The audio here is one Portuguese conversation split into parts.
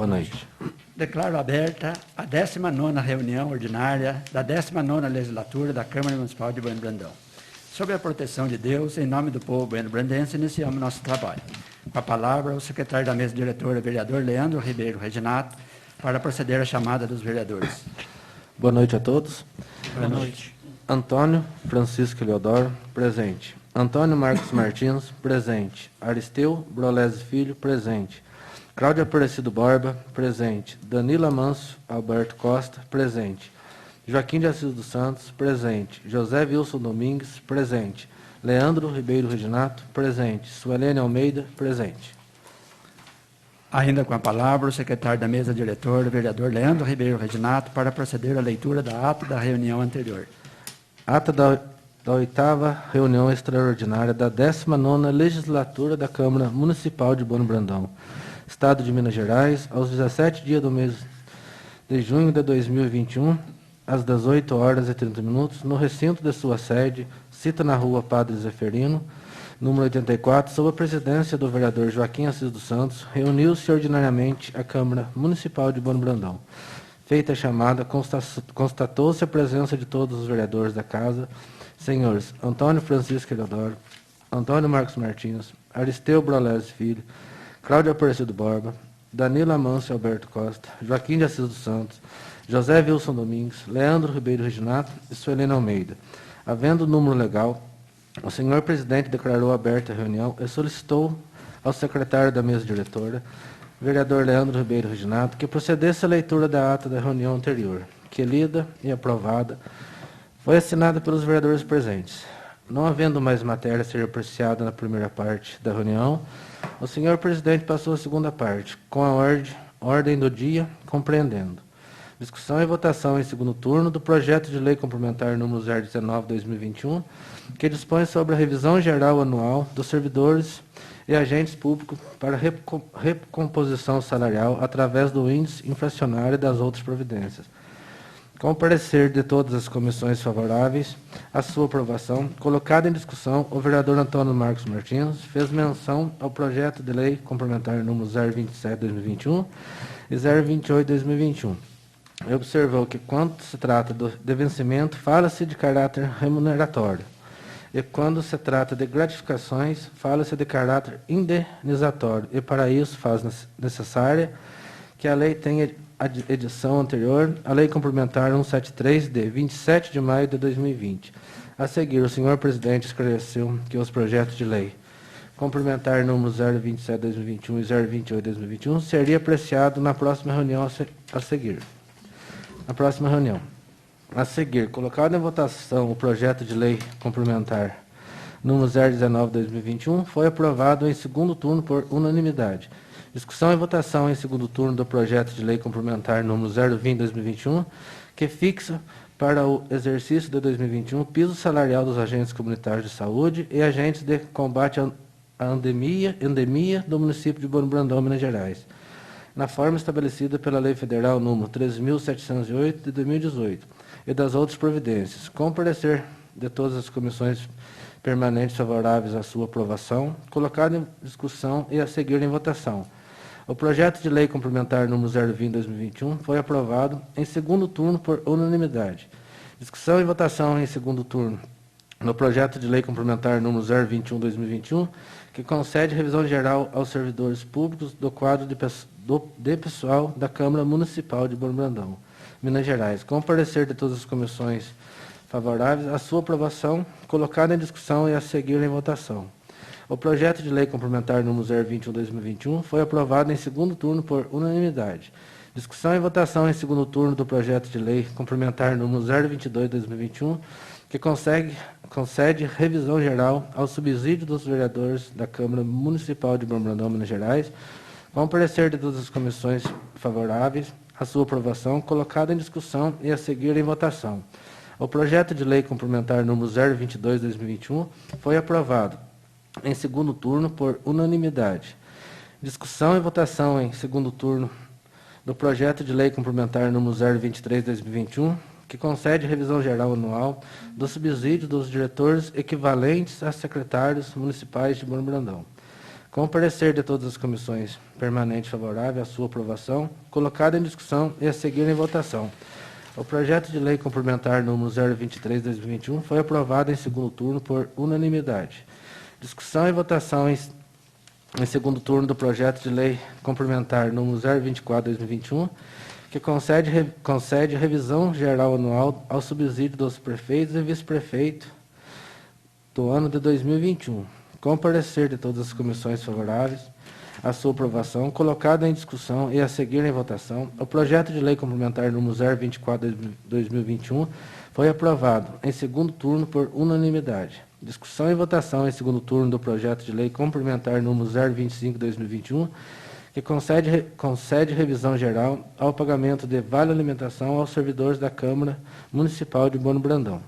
Boa noite. Declaro aberta a 19ª reunião ordinária da 19ª legislatura da Câmara Municipal de Bueno Brandão. Sob a proteção de Deus, em nome do povo bueno-brandense, iniciamos nosso trabalho. Com a palavra, o secretário da mesa diretora, vereador Leandro Ribeiro Reginato, para proceder à chamada dos vereadores. Boa noite a todos. Boa noite. Antônio Francisco Eleodoro, presente. Antônio Marcos Martins, presente. Aristeu Brolese Filho, presente. Cláudia Aparecido Borba, presente. Danila Manso Alberto Costa, presente. Joaquim de Assis dos Santos, presente. José Wilson Domingues, presente. Leandro Ribeiro Reginato, presente. Suelene Almeida, presente. Ainda com a palavra, o secretário da mesa diretora, vereador Leandro Ribeiro Reginato, para proceder à leitura da ata da reunião anterior. Ata da 8ª reunião extraordinária da 19ª legislatura da Câmara Municipal de Bueno Brandão, Estado de Minas Gerais, aos 17 dias do mês de junho de 2021, às 18h30, no recinto de sua sede, cita na rua Padre Zeferino, número 84, sob a presidência do vereador Joaquim Assis dos Santos, reuniu-se ordinariamente a Câmara Municipal de Bueno Brandão. Feita a chamada, constatou-se a presença de todos os vereadores da Casa, senhores Antônio Francisco Eleodoro, Antônio Marcos Martins, Aristeu Brolese Filho, Cláudia Aparecido Borba, Danila Manso Alberto Costa, Joaquim de Assis dos Santos, José Wilson Domingues, Leandro Ribeiro Reginato e Suelene Almeida. Havendo o número legal, o senhor presidente declarou aberta a reunião e solicitou ao secretário da mesa diretora, vereador Leandro Ribeiro Reginato, que procedesse à leitura da ata da reunião anterior, que lida e aprovada, foi assinada pelos vereadores presentes. Não havendo mais matéria a ser apreciada na primeira parte da reunião, o senhor presidente passou à segunda parte, com a ordem do dia, compreendendo. Discussão e votação em segundo turno do projeto de lei complementar número 019/2021, que dispõe sobre a revisão geral anual dos servidores e agentes públicos para recomposição salarial através do índice inflacionário e das outras providências. Com o parecer de todas as comissões favoráveis à sua aprovação, colocado em discussão, o vereador Antônio Marcos Martins fez menção ao projeto de lei complementar número 027/2021 e 028/2021. E observou que, quando se trata de vencimento, fala-se de caráter remuneratório. E quando se trata de gratificações, fala-se de caráter indenizatório. E para isso faz necessária que a lei tenha a edição anterior, a Lei Complementar 173, de 27 de maio de 2020. A seguir, o senhor presidente esclareceu que os projetos de lei complementar número 027/2021 e 028/2021 seria apreciado na próxima reunião a seguir. Na próxima reunião. A seguir, colocado em votação o projeto de lei complementar número 019/2021, foi aprovado em segundo turno por unanimidade. Discussão e votação em segundo turno do projeto de lei complementar número 020/2021, que fixa para o exercício de 2021 o piso salarial dos agentes comunitários de saúde e agentes de combate à endemia do município de Bueno Brandão, Minas Gerais, na forma estabelecida pela Lei Federal número 3.708 de 2018 e das outras providências, com o parecer de todas as comissões permanentes favoráveis à sua aprovação, colocado em discussão e a seguir em votação. O projeto de lei complementar número 020/2021 foi aprovado em segundo turno por unanimidade. Discussão e votação em segundo turno no projeto de lei complementar número 021/2021, que concede revisão geral aos servidores públicos do quadro de pessoal da Câmara Municipal de Bueno Brandão, Minas Gerais, com o parecer de todas as comissões favoráveis à sua aprovação, colocado em discussão e a seguir em votação. O projeto de lei complementar número 021/2021 foi aprovado em segundo turno por unanimidade. Discussão e votação em segundo turno do projeto de lei complementar número 022/2021, que concede revisão geral ao subsídio dos vereadores da Câmara Municipal de Bueno Brandão, Minas Gerais, com o parecer de todas as comissões favoráveis à sua aprovação, colocado em discussão e a seguir em votação. O projeto de lei complementar número 022/2021 foi aprovado em segundo turno por unanimidade. Discussão e votação em segundo turno do projeto de lei complementar número 023/2021, que concede revisão geral anual do subsídio dos diretores equivalentes a secretários municipais de Bueno Brandão. Com o parecer de todas as comissões permanentes favorável à sua aprovação, colocado em discussão e a seguir em votação. O projeto de lei complementar número 023/2021 foi aprovado em segundo turno por unanimidade. Discussão e votação em segundo turno do projeto de lei complementar número 024/2021, que concede revisão geral anual ao subsídio dos prefeitos e vice-prefeitos do ano de 2021. Com o parecer de todas as comissões favoráveis à sua aprovação, colocado em discussão e a seguir em votação, o projeto de lei complementar número 024/2021 foi aprovado em segundo turno por unanimidade. Discussão e votação em segundo turno do projeto de lei complementar número 025/2021, que concede revisão geral ao pagamento de vale alimentação aos servidores da Câmara Municipal de Bueno Brandão.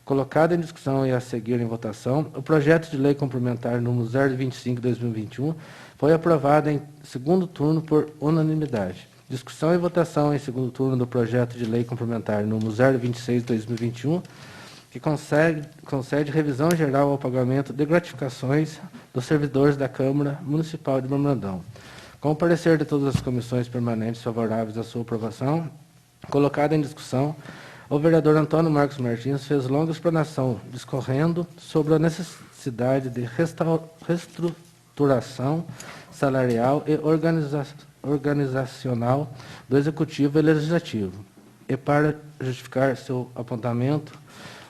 Colocado em discussão e a seguir em votação, o projeto de lei complementar número 025/2021 foi aprovado em segundo turno por unanimidade. Discussão e votação em segundo turno do projeto de lei complementar número 026/2021, que concede revisão geral ao pagamento de gratificações dos servidores da Câmara Municipal de Bueno Brandão. Com o parecer de todas as comissões permanentes favoráveis à sua aprovação, colocado em discussão, o vereador Antônio Marcos Martins fez longa explanação, discorrendo sobre a necessidade de reestruturação salarial e organizacional do Executivo e Legislativo. E para justificar seu apontamento,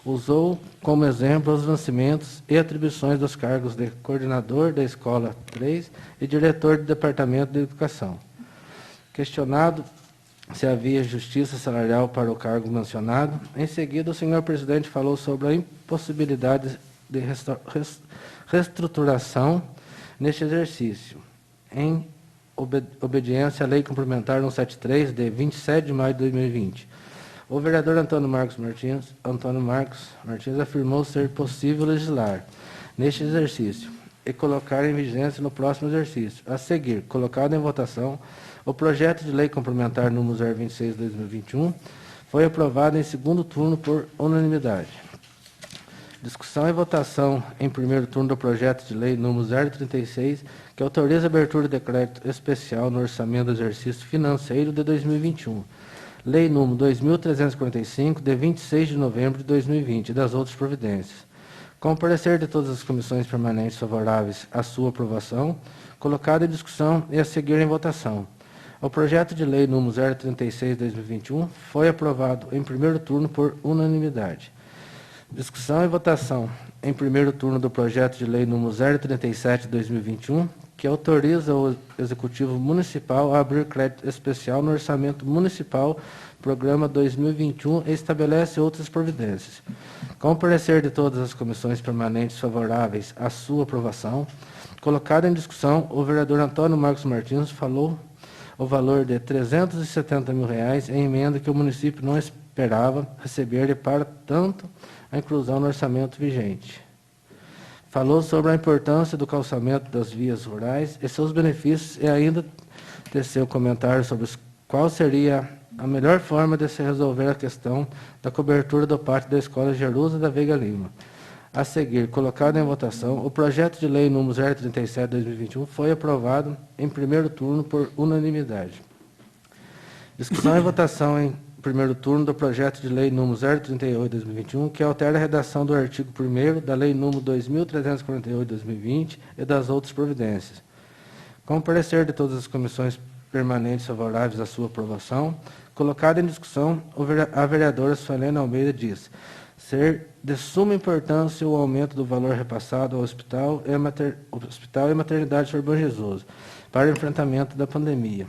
usou como exemplo os vencimentos e atribuições dos cargos de coordenador da Escola 3 e diretor do Departamento de Educação. Questionado se havia justiça salarial para o cargo mencionado, em seguida o senhor presidente falou sobre a impossibilidade de reestruturação neste exercício, em obediência à Lei Complementar 173, de 27 de maio de 2020. O vereador Antônio Marcos Martins afirmou ser possível legislar neste exercício e colocar em vigência no próximo exercício. A seguir, colocado em votação, o projeto de lei complementar número 026/2021 foi aprovado em segundo turno por unanimidade. Discussão e votação em primeiro turno do projeto de lei número 036, que autoriza a abertura de decreto especial no orçamento do exercício financeiro de 2021. Lei número 2345, de 26 de novembro de 2020, e das outras providências. Com o parecer de todas as comissões permanentes favoráveis à sua aprovação, colocado em discussão e a seguir em votação. O projeto de lei número 036/2021 foi aprovado em primeiro turno por unanimidade. Discussão e votação em primeiro turno do projeto de lei número 037/2021, que autoriza o Executivo Municipal a abrir crédito especial no Orçamento Municipal, Programa 2021, e estabelece outras providências. Com o parecer de todas as comissões permanentes favoráveis à sua aprovação, colocado em discussão, o vereador Antônio Marcos Martins falou o valor de R$ 370 mil em emenda que o município não esperava receber e para tanto a inclusão no orçamento vigente. Falou sobre a importância do calçamento das vias rurais e seus benefícios e ainda teceu comentário sobre qual seria a melhor forma de se resolver a questão da cobertura do pátio da Escola Jerusa da Veiga Lima. A seguir, colocado em votação, o projeto de lei número 037/2021 foi aprovado em primeiro turno por unanimidade. Discussão e votação em primeiro turno do projeto de lei número 038/2021, que altera a redação do artigo 1º da lei número 2348/2020 e das outras providências. Com o parecer de todas as comissões permanentes favoráveis à sua aprovação, colocada em discussão, a vereadora Suelene Almeida diz ser de suma importância o aumento do valor repassado ao hospital e maternidade Sr. Bom Jesus para o enfrentamento da pandemia.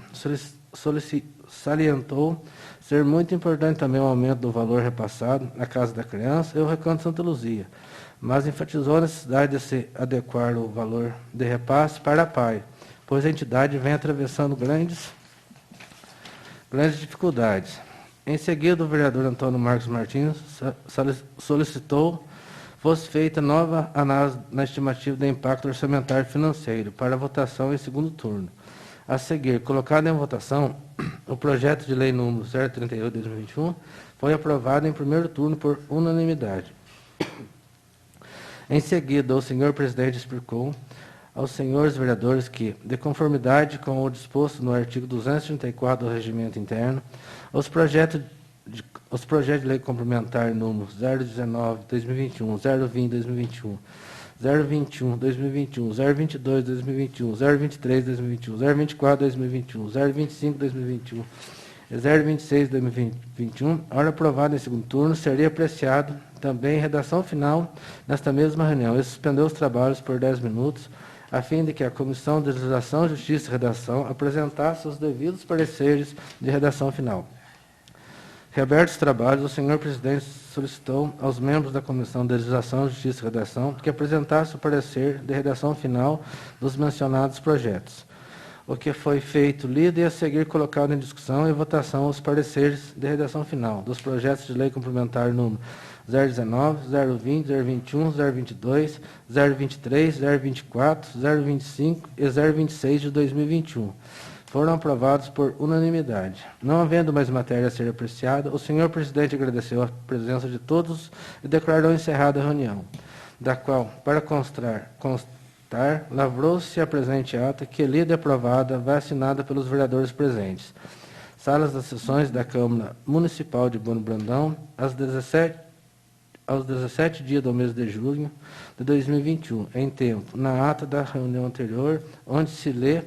Salientou ser muito importante também o aumento do valor repassado à Casa da Criança e ao Recanto Santa Luzia, mas enfatizou a necessidade de se adequar o valor de repasse para a PAI, pois a entidade vem atravessando grandes dificuldades. Em seguida, o vereador Antônio Marcos Martins solicitou fosse feita nova análise na estimativa de impacto orçamentário financeiro para votação em segundo turno. A seguir, colocado em votação, o projeto de lei número 038/2021 foi aprovado em primeiro turno por unanimidade. Em seguida, o senhor presidente explicou aos senhores vereadores que, de conformidade com o disposto no artigo 234 do Regimento Interno, os projetos de lei complementar número 019/2021, 020/2021, 021/2021, 022/2021, 023/2021, 024/2021, 025/2021 e 026/2021, hora aprovada em segundo turno, seria apreciado também redação final nesta mesma reunião e suspender os trabalhos por 10 minutos, a fim de que a Comissão de Legislação, Justiça e Redação apresentasse os devidos pareceres de redação final. Reabertos os trabalhos, o senhor presidente solicitou aos membros da Comissão de Legislação, Justiça e Redação que apresentasse o parecer de redação final dos mencionados projetos. O que foi feito, lido e a seguir colocado em discussão e votação os pareceres de redação final dos projetos de lei complementar número 019, 020, 021, 022, 023, 024, 025 e 026 de 2021. Foram aprovados por unanimidade. Não havendo mais matéria a ser apreciada, o senhor presidente agradeceu a presença de todos e declarou encerrada a reunião, da qual, para constar, lavrou-se a presente ata, que lida e aprovada, vai assinada pelos vereadores presentes. Salas das sessões da Câmara Municipal de Bueno Brandão, aos 17 dias do mês de junho de 2021, em tempo, na ata da reunião anterior, onde se lê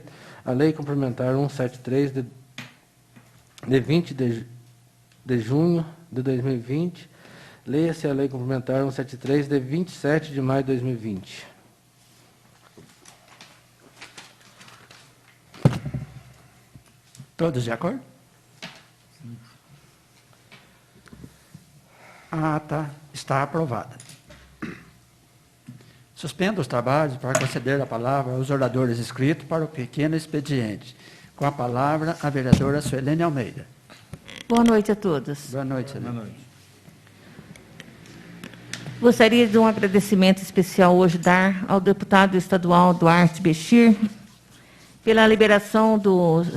a Lei Complementar 173 de 20 de junho de 2020, leia-se a Lei Complementar 173 de 27 de maio de 2020. Todos de acordo? A ata está aprovada. Suspendo os trabalhos para conceder a palavra aos oradores inscritos para o pequeno expediente. Com a palavra, a vereadora Suelene Almeida. Boa noite a todos. Boa noite, Suelene. Boa noite. Gostaria de um agradecimento especial hoje dar ao deputado estadual Duarte Bechir pela liberação dos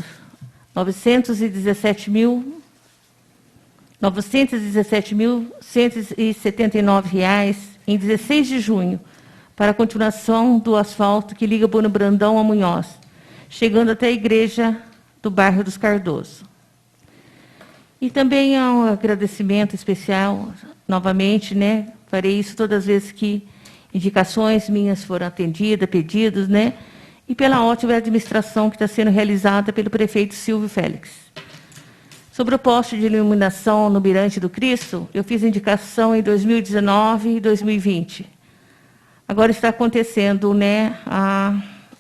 R$ 917.179 em 16 de junho para a continuação do asfalto que liga Bueno Brandão a Munhoz, chegando até a igreja do bairro dos Cardoso. E também há um agradecimento especial, novamente, farei isso todas as vezes que indicações minhas foram atendidas, pedidos, e pela ótima administração que está sendo realizada pelo prefeito Silvio Félix. Sobre o poste de iluminação no Mirante do Cristo, eu fiz indicação em 2019 e 2020. Agora está acontecendo,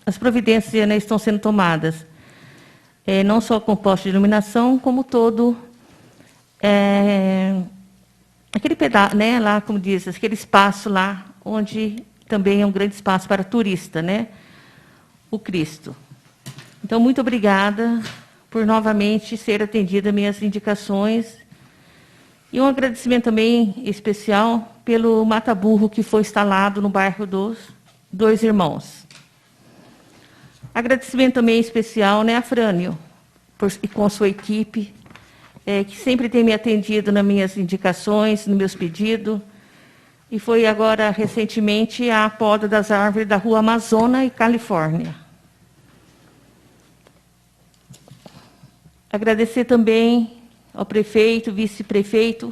as providências estão sendo tomadas, não só com o poste de iluminação, como todo aquele pedaço, lá, como diz, aquele espaço lá, onde também é um grande espaço para turista, o Cristo. Então, muito obrigada por novamente ser atendida minhas indicações. E um agradecimento também especial pelo mata-burro que foi instalado no bairro dos Dois Irmãos. Agradecimento também especial a Frânio, e com sua equipe, que sempre tem me atendido nas minhas indicações, nos meus pedidos. E foi agora, recentemente, a poda das árvores da Rua Amazônia e Califórnia. Agradecer também ao prefeito, vice-prefeito,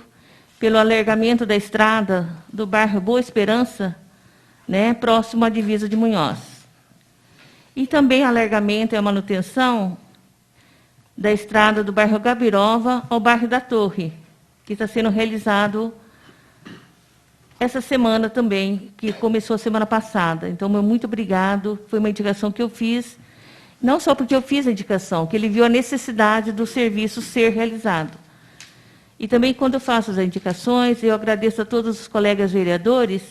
pelo alargamento da estrada do bairro Boa Esperança, próximo à divisa de Munhoz. E também alargamento e a manutenção da estrada do bairro Gabirova ao bairro da Torre, que está sendo realizado essa semana também, que começou a semana passada. Então, muito obrigado, foi uma indicação que eu fiz, não só porque eu fiz a indicação, que ele viu a necessidade do serviço ser realizado. E também, quando eu faço as indicações, eu agradeço a todos os colegas vereadores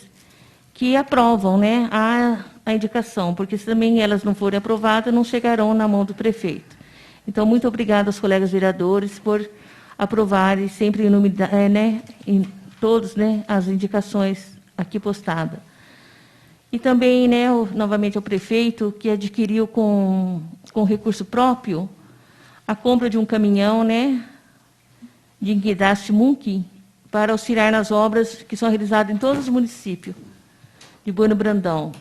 que aprovam a indicação, porque se também elas não forem aprovadas, não chegarão na mão do prefeito. Então, muito obrigada aos colegas vereadores por aprovarem sempre em todos as indicações aqui postadas. E também, novamente, ao prefeito, que adquiriu com recurso próprio a compra de um caminhão, de guindaste Munkin, para auxiliar nas obras que são realizadas em todos os municípios de Bueno Brandão,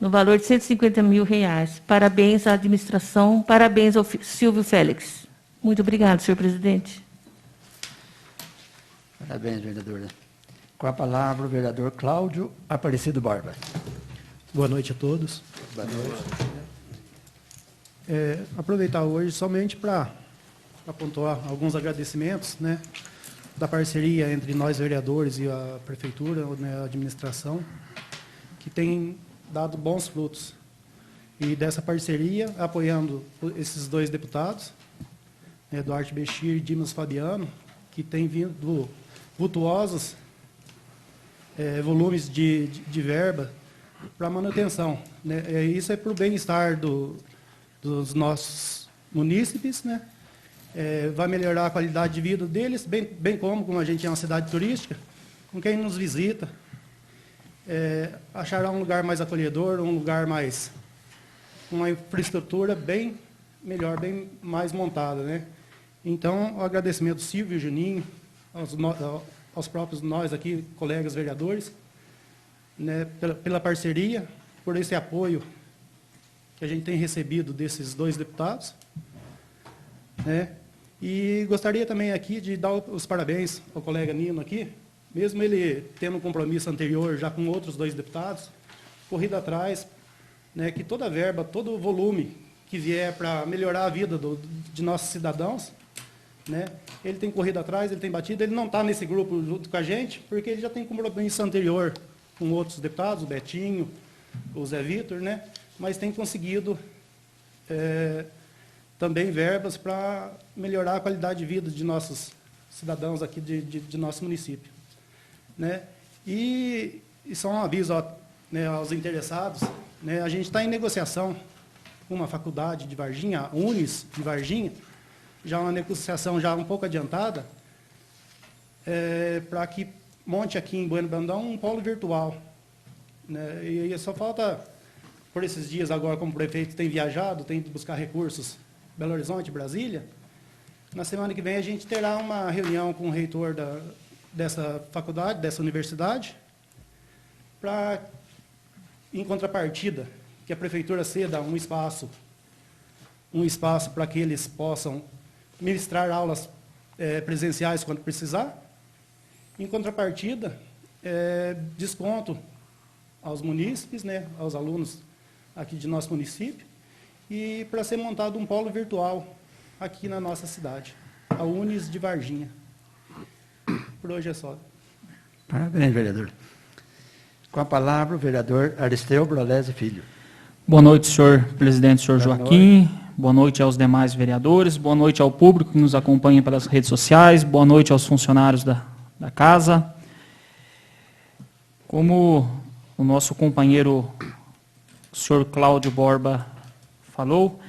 no valor de R$ 150 mil. Parabéns à administração, parabéns ao Silvio Félix. Muito obrigado, senhor presidente. Parabéns, vereadora. Com a palavra, o vereador Cláudio Aparecido Borba. Boa noite a todos. Boa noite. Aproveitar hoje somente para pontuar alguns agradecimentos, né, da parceria entre nós vereadores e a prefeitura, né, a administração, que tem dado bons frutos. E dessa parceria, apoiando esses dois deputados, né, Duarte Bechir e Dimas Fabiano, que têm vindo vultuosos volumes de verba para manutenção, né? Isso é para o bem-estar dos nossos munícipes, né? Vai melhorar a qualidade de vida deles, bem como a gente é uma cidade turística, com quem nos visita, achará um lugar mais acolhedor, um lugar mais, uma infraestrutura bem melhor, bem mais montada, né? Então, o agradecimento ao Silvio e Juninho, aos próprios nós aqui, colegas vereadores, né, pela parceria, por esse apoio que a gente tem recebido desses dois deputados, né? E gostaria também aqui de dar os parabéns ao colega Nino aqui, mesmo ele tendo um compromisso anterior já com outros dois deputados, corrido atrás, né, que toda a verba, todo o volume que vier para melhorar a vida de nossos cidadãos, né, ele tem corrido atrás, ele tem batido, ele não está nesse grupo junto com a gente, porque ele já tem compromisso anterior com outros deputados, o Betinho, o Zé Vitor, né, mas tem conseguido também verbas para melhorar a qualidade de vida de nossos cidadãos aqui de nosso município, né. E só um aviso né, aos interessados, né, a gente está em negociação com uma faculdade de Varginha, a Unis de Varginha, já uma negociação já um pouco adiantada, para que monte aqui em Bueno Brandão um polo virtual, né, e só falta, por esses dias agora, como o prefeito tem viajado, tem ido buscar recursos Belo Horizonte, Brasília, na semana que vem a gente terá uma reunião com o reitor dessa faculdade, dessa universidade, para, em contrapartida, que a prefeitura ceda um espaço para que eles possam ministrar aulas presenciais quando precisar. Em contrapartida, desconto aos munícipes, né, aos alunos aqui de nosso município, e para ser montado um polo virtual aqui na nossa cidade, a Unis de Varginha. Por hoje é só. Parabéns, vereador. Com a palavra, o vereador Aristeu Brolese Filho. Boa noite, senhor presidente, senhor Boa Joaquim. Boa noite aos demais vereadores. Boa noite ao público que nos acompanha pelas redes sociais. Boa noite aos funcionários da casa. Como o nosso companheiro, o senhor Cláudio Borba, falou,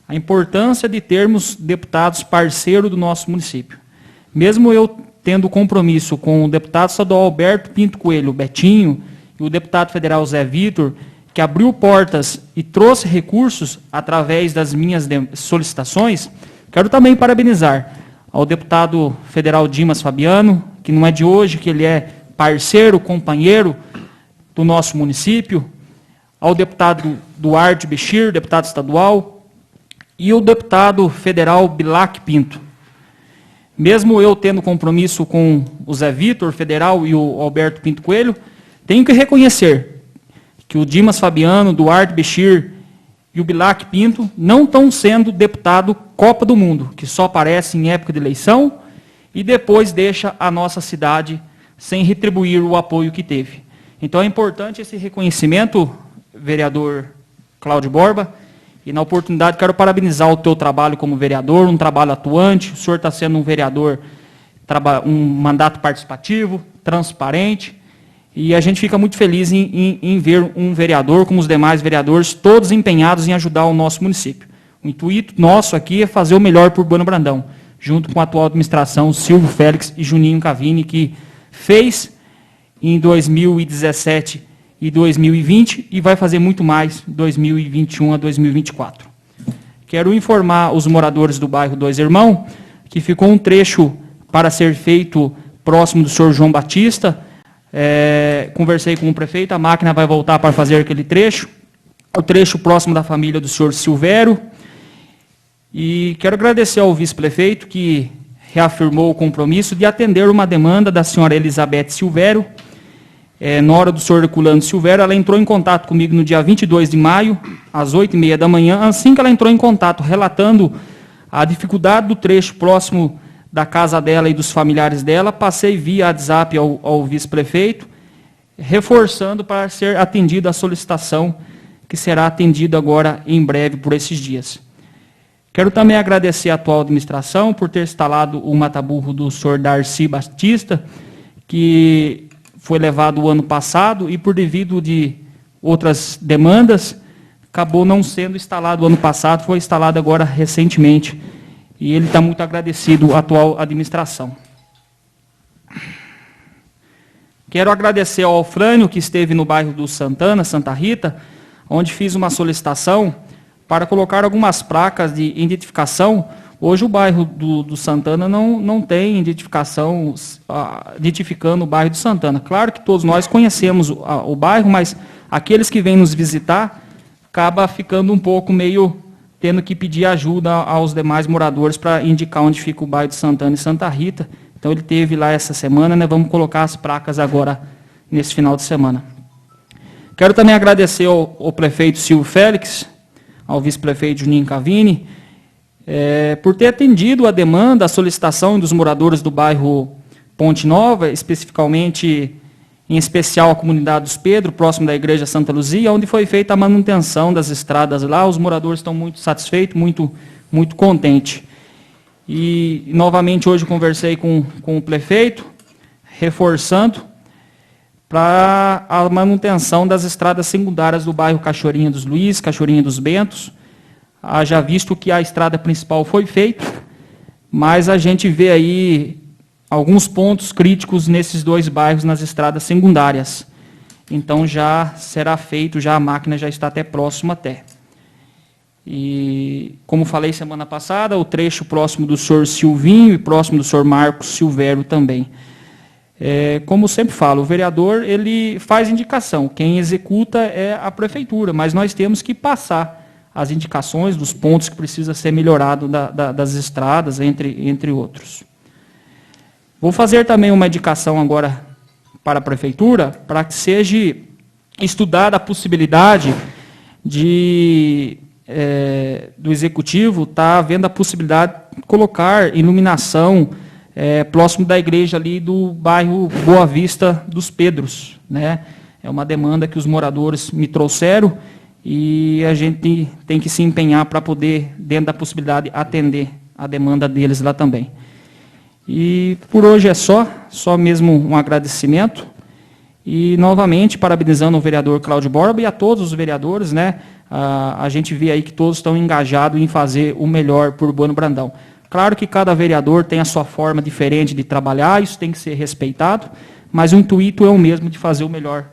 a importância de termos deputados parceiros do nosso município. Mesmo eu tendo compromisso com o deputado estadual Alberto Pinto Coelho, Betinho, e o deputado federal Zé Vitor, que abriu portas e trouxe recursos através das minhas solicitações, quero também parabenizar ao deputado federal Dimas Fabiano, que não é de hoje, que ele é parceiro, companheiro do nosso município, ao deputado Duarte Bechir, deputado estadual, e o deputado federal Bilac Pinto. Mesmo eu tendo compromisso com o Zé Vitor, federal, e o Alberto Pinto Coelho, tenho que reconhecer que o Dimas Fabiano, Duarte Bechir e o Bilac Pinto não estão sendo deputado Copa do Mundo, que só aparece em época de eleição e depois deixa a nossa cidade sem retribuir o apoio que teve. Então é importante esse reconhecimento, vereador Cláudio Borba, e na oportunidade quero parabenizar o teu trabalho como vereador, um trabalho atuante, o senhor está sendo um vereador, um mandato participativo, transparente, e a gente fica muito feliz em ver um vereador, como os demais vereadores, todos empenhados em ajudar o nosso município. O intuito nosso aqui é fazer o melhor por Bueno Brandão, junto com a atual administração, Silvio Félix e Juninho Cavini, que fez em 2017 e 2020 e vai fazer muito mais 2021 a 2024. Quero informar os moradores do bairro Dois Irmãos que ficou um trecho para ser feito próximo do senhor João Batista. Conversei com o prefeito, a máquina vai voltar para fazer aquele trecho o trecho próximo da família do senhor Silvério. E quero agradecer ao vice-prefeito que reafirmou o compromisso de atender uma demanda da senhora Elizabeth Silvério, nora do senhor Herculano Silvério. Ela entrou em contato comigo no dia 22 de maio, às 8h30 da manhã. Assim que ela entrou em contato, relatando a dificuldade do trecho próximo da casa dela e dos familiares dela, passei via WhatsApp ao vice-prefeito, reforçando para ser atendida a solicitação, que será atendida agora em breve por esses dias. Quero também agradecer à atual administração por ter instalado o mataburro do senhor Darcy Batista, que foi levado o ano passado e, por devido de outras demandas, acabou não sendo instalado o ano passado, foi instalado agora recentemente. E ele está muito agradecido à atual administração. Quero agradecer ao Alfrânio, que esteve no bairro do Santana, Santa Rita, onde fiz uma solicitação para colocar algumas placas de identificação. Hoje o bairro do Santana não tem identificação, identificando o bairro do Santana. Claro que todos nós conhecemos o bairro, mas aqueles que vêm nos visitar, acaba ficando um pouco meio tendo que pedir ajuda aos demais moradores para indicar onde fica o bairro de Santana e Santa Rita. Então ele teve lá essa semana, né? Vamos colocar as placas agora nesse final de semana. Quero também agradecer ao prefeito Silvio Félix, ao vice-prefeito Juninho Cavini, por ter atendido a demanda, a solicitação dos moradores do bairro Ponte Nova, especificamente, em especial a comunidade dos Pedro, próximo da igreja Santa Luzia, onde foi feita a manutenção das estradas lá. Os moradores estão muito satisfeitos, muito contentes. E, novamente, hoje conversei com o prefeito, reforçando para a manutenção das estradas secundárias do bairro Cachoeirinha dos Luiz, Cachoeirinha dos Bentos. Já visto que a estrada principal foi feita, mas a gente vê aí alguns pontos críticos nesses dois bairros, nas estradas secundárias. Então já será feito, já a máquina já está até próxima até. E, como falei semana passada, o trecho próximo do senhor Silvinho e próximo do senhor Marcos Silvério também. Como sempre falo, o vereador ele faz indicação, quem executa é a prefeitura, mas nós temos que passar as indicações dos pontos que precisa ser melhorado das estradas, entre outros. Vou fazer também uma indicação agora para a prefeitura, para que seja estudada a possibilidade do executivo estar vendo a possibilidade de colocar iluminação próximo da igreja ali do bairro Boa Vista dos Pedros, né? É uma demanda que os moradores me trouxeram e a gente tem que se empenhar para poder, dentro da possibilidade, atender a demanda deles lá também. E por hoje é só mesmo um agradecimento. E, novamente, parabenizando o vereador Cláudio Borba e a todos os vereadores, né? A gente vê aí que todos estão engajados em fazer o melhor por Urbano Brandão. Claro que cada vereador tem a sua forma diferente de trabalhar, isso tem que ser respeitado, mas o intuito é o mesmo de fazer o melhor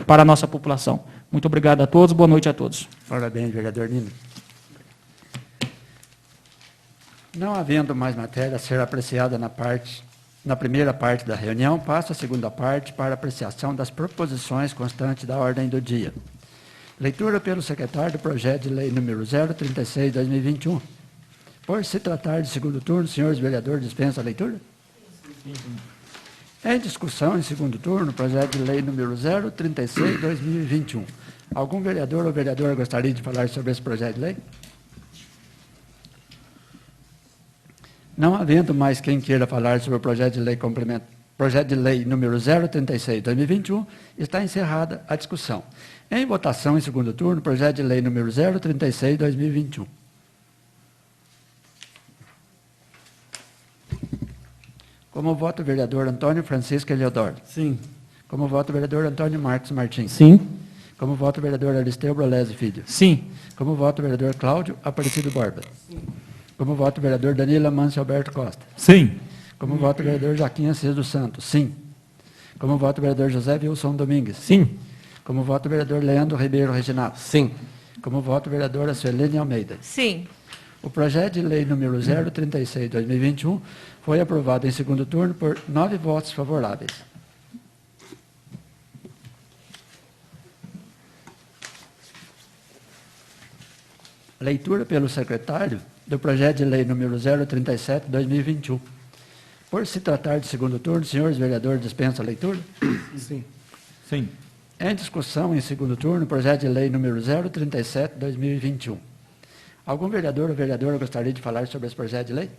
para a nossa população. Muito obrigado a todos, boa noite a todos. Parabéns, vereador Nino. Não havendo mais matéria a ser apreciada na primeira parte da reunião, passo a segunda parte para apreciação das proposições constantes da ordem do dia. Leitura pelo secretário do projeto de lei número 036/2021. Por se tratar de segundo turno, senhores vereadores, dispensa a leitura? Em discussão, em segundo turno, projeto de lei número 036/2021. Algum vereador ou vereadora gostaria de falar sobre esse projeto de lei? Não havendo mais quem queira falar sobre o projeto de lei número 036/2021, está encerrada a discussão. Em votação, em segundo turno, projeto de lei número 036/2021. Como voto o vereador Antônio Francisco Eliodoro? Sim. Como voto o vereador Antônio Marcos Martins? Sim. Como voto o vereador Aristeu Brolese Filho? Sim. Como voto o vereador Cláudio Aparecido Borba? Sim. Como voto o vereador Danilo Amâncio Alberto Costa? Sim. Como voto o vereador Joaquim Assis dos Santos? Sim. Como voto o vereador José Wilson Domingues? Sim. Como voto o vereador Leandro Ribeiro Reginato? Sim. Como voto o vereador Suelene Almeida? Sim. O projeto de lei número 036/2021 foi aprovado em segundo turno por 9 votos favoráveis. Leitura pelo secretário do projeto de lei número 037/2021. Por se tratar de segundo turno, senhores vereadores, dispensa a leitura? Sim. Sim. Em discussão em segundo turno, projeto de lei número 037/2021. Algum vereador ou vereadora gostaria de falar sobre esse projeto de lei?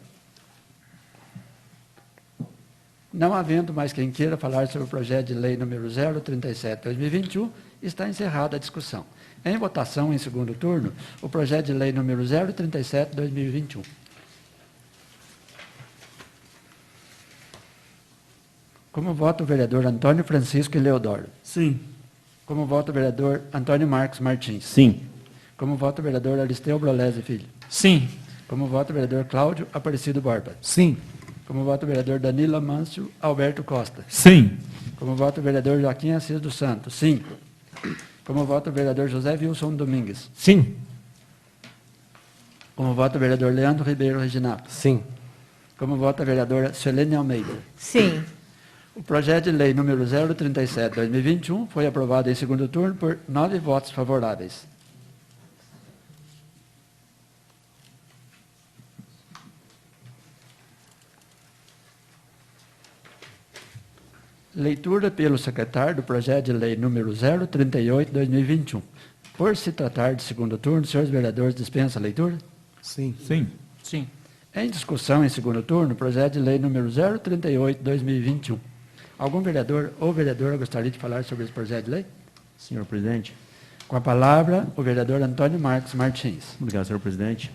Não havendo mais quem queira falar sobre o projeto de lei número 037/2021, está encerrada a discussão. Em votação em segundo turno, o projeto de lei número 037/2021. Como vota o vereador Antônio Francisco Eleodoro? Sim. Como vota o vereador Antônio Marcos Martins? Sim. Como vota o vereador Aristeu Brolese Filho? Sim. Como vota o vereador Cláudio Aparecido Borba? Sim. Como vota o vereador Danilo Amâncio Alberto Costa? Sim. Como vota o vereador Joaquim Assis dos Santos? Sim. Como vota o vereador José Wilson Domingues? Sim. Como vota o vereador Leandro Ribeiro Reginato? Sim. Como vota a vereadora Suelene Almeida? Sim. O projeto de lei número 037/2021 foi aprovado em segundo turno por 9 votos favoráveis. Leitura pelo secretário do projeto de lei número 038/2021. Por se tratar de segundo turno, senhores vereadores, dispensa a leitura? Sim. Sim. Sim. Em discussão em segundo turno, projeto de lei número 038/2021. Algum vereador ou vereadora gostaria de falar sobre esse projeto de lei? Senhor presidente. Com a palavra, o vereador Antônio Marcos Martins. Obrigado, senhor presidente.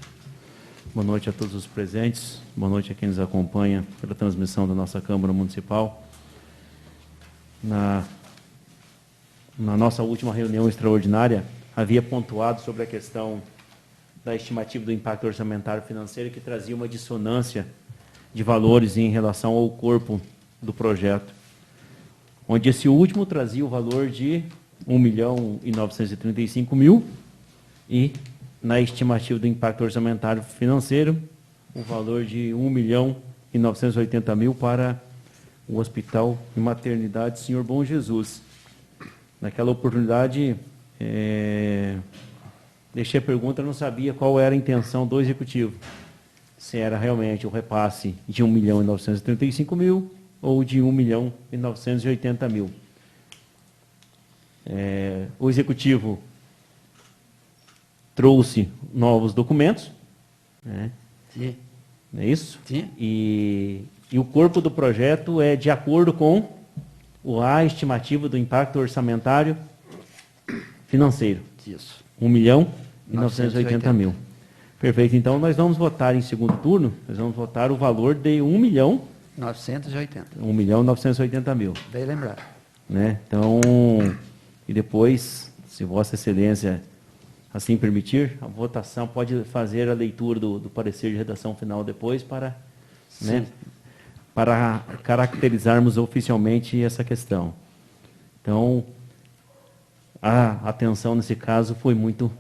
Boa noite a todos os presentes. Boa noite a quem nos acompanha pela transmissão da nossa Câmara Municipal. Na nossa última reunião extraordinária, havia pontuado sobre a questão da estimativa do impacto orçamentário financeiro, que trazia uma dissonância de valores em relação ao corpo do projeto, onde esse último trazia o valor de R$ 1.935.000 e, na estimativa do impacto orçamentário financeiro, o valor de R$ 1.980.000 para o Hospital e Maternidade Senhor Bom Jesus. Naquela oportunidade, deixei a pergunta, não sabia qual era a intenção do Executivo. Se era realmente o repasse de R$ 1.935.000 ou de R$ 1.980.000. O Executivo trouxe novos documentos, né? Sim. Não é isso? Sim. E o corpo do projeto é de acordo com a estimativa do impacto orçamentário financeiro. Isso. R$ 1.980.000. Perfeito. Então, nós vamos votar em segundo turno, nós vamos votar o valor de R$ 980. 1.980.000. Bem lembrado. Né? Então, e depois, se Vossa Excelência assim permitir, a votação pode fazer a leitura do parecer de redação final depois para, né, para caracterizarmos oficialmente essa questão. Então, a atenção nesse caso foi muito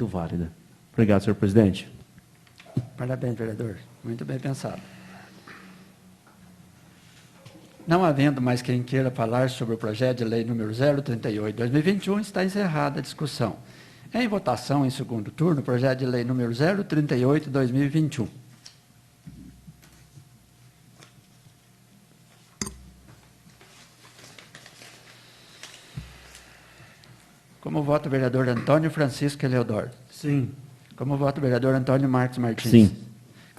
válida. Obrigado, senhor presidente. Parabéns, vereador. Muito bem pensado. Não havendo mais quem queira falar sobre o projeto de lei número 038/2021, está encerrada a discussão. Em votação, em segundo turno, o projeto de lei número 038/2021. Como vota o vereador Antônio Francisco Eleodoro? Sim. Como vota o vereador Antônio Marcos Martins? Sim.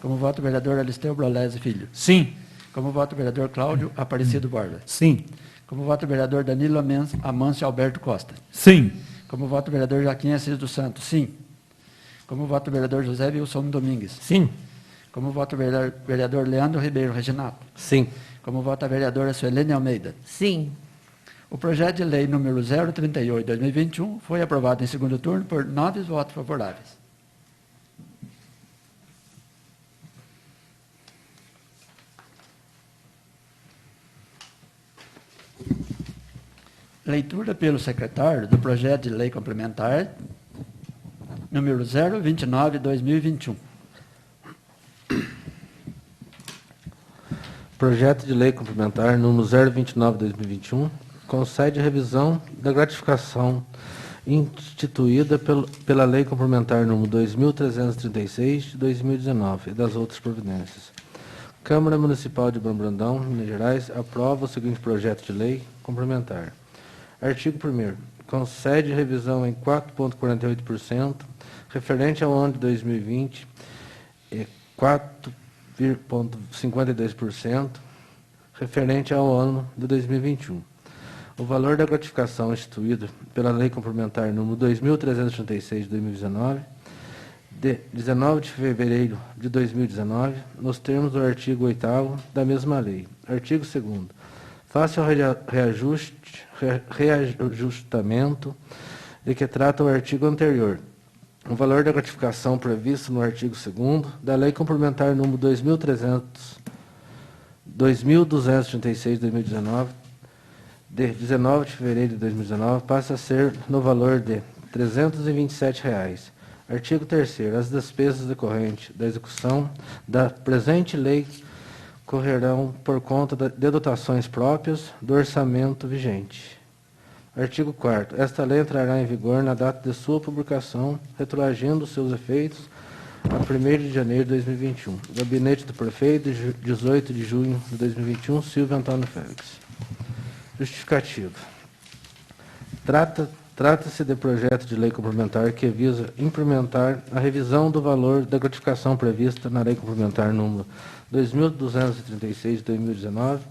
Como vota o vereador Aristeu Brolese Filho? Sim. Como vota o vereador Cláudio Aparecido Borba? Sim. Como vota o vereador Danilo Amâncio Alberto Costa? Sim. Como vota o vereador Joaquim Assis dos Santos? Sim. Como vota o vereador José Wilson Domingues? Sim. Como vota o vereador Leandro Ribeiro Reginato? Sim. Como vota a vereadora Suelene Almeida? Sim. O projeto de lei número 038/2021 foi aprovado em segundo turno por 9 votos favoráveis. Leitura pelo secretário do projeto de lei complementar número 029/2021. Projeto de lei complementar número 029/2021 concede a revisão da gratificação instituída pela Lei Complementar número 2.336, de 2019, e das outras providências. Câmara Municipal de Bom Brandão, Minas Gerais, aprova o seguinte projeto de lei complementar. Artigo 1º. Concede revisão em 4,48%, referente ao ano de 2020, e 4,52%, referente ao ano de 2021. O valor da gratificação instituído pela Lei Complementar número 2.336 de 2019, de 19 de fevereiro de 2019, nos termos do artigo 8º da mesma lei. Artigo 2º. Face ao reajustamento de que trata o artigo anterior, o valor da gratificação previsto no artigo 2º da Lei Complementar número 2.236 de 2019, de 19 de fevereiro de 2019, passa a ser no valor de R$ 327. Artigo 3º. As despesas decorrentes da execução da presente lei correrão por conta de dotações próprias do orçamento vigente. Artigo 4º. Esta lei entrará em vigor na data de sua publicação, retroagindo seus efeitos a 1º de janeiro de 2021. Gabinete do Prefeito, 18 de junho de 2021, Silvio Antônio Félix. Justificativo. Trata-se de projeto de lei complementar que visa implementar a revisão do valor da gratificação prevista na Lei Complementar número 2.236 de 2019,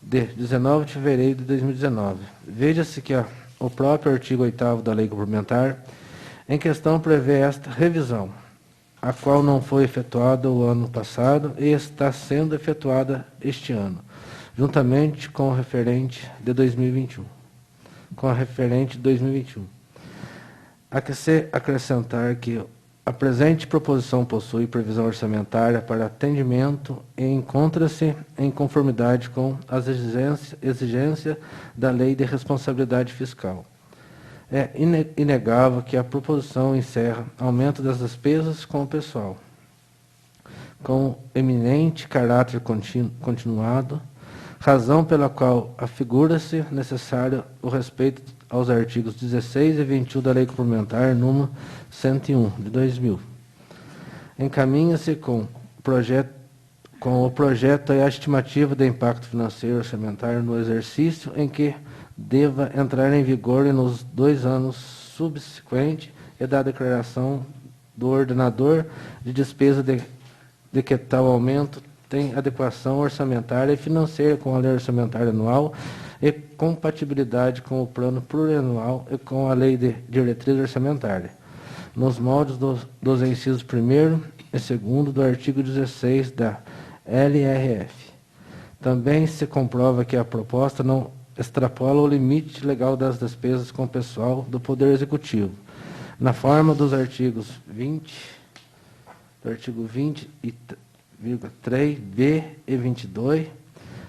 de 19 de fevereiro de 2019. Veja-se que o próprio artigo 8º da Lei Complementar em questão prevê esta revisão, a qual não foi efetuada o ano passado e está sendo efetuada este ano, juntamente com o referente de 2021. Há que se acrescentar que a presente proposição possui previsão orçamentária para atendimento e encontra-se em conformidade com as exigências da Lei de Responsabilidade Fiscal. É inegável que a proposição encerra aumento das despesas com o pessoal, com eminente caráter continuado, razão pela qual afigura-se necessário o respeito aos artigos 16 e 21 da Lei Complementar número 101, de 2000. Encaminha-se com o projeto e a estimativa de impacto financeiro orçamentário no exercício em que deva entrar em vigor e nos 2 anos subsequentes e da declaração do ordenador de despesa de que tal aumento tem adequação orçamentária e financeira com a lei orçamentária anual e compatibilidade com o plano plurianual e com a lei de diretriz orçamentária, nos moldes dos incisos 1º e 2º do artigo 16 da LRF. Também se comprova que a proposta não extrapola o limite legal das despesas com o pessoal do Poder Executivo, na forma dos artigos 20 e 3b e 22,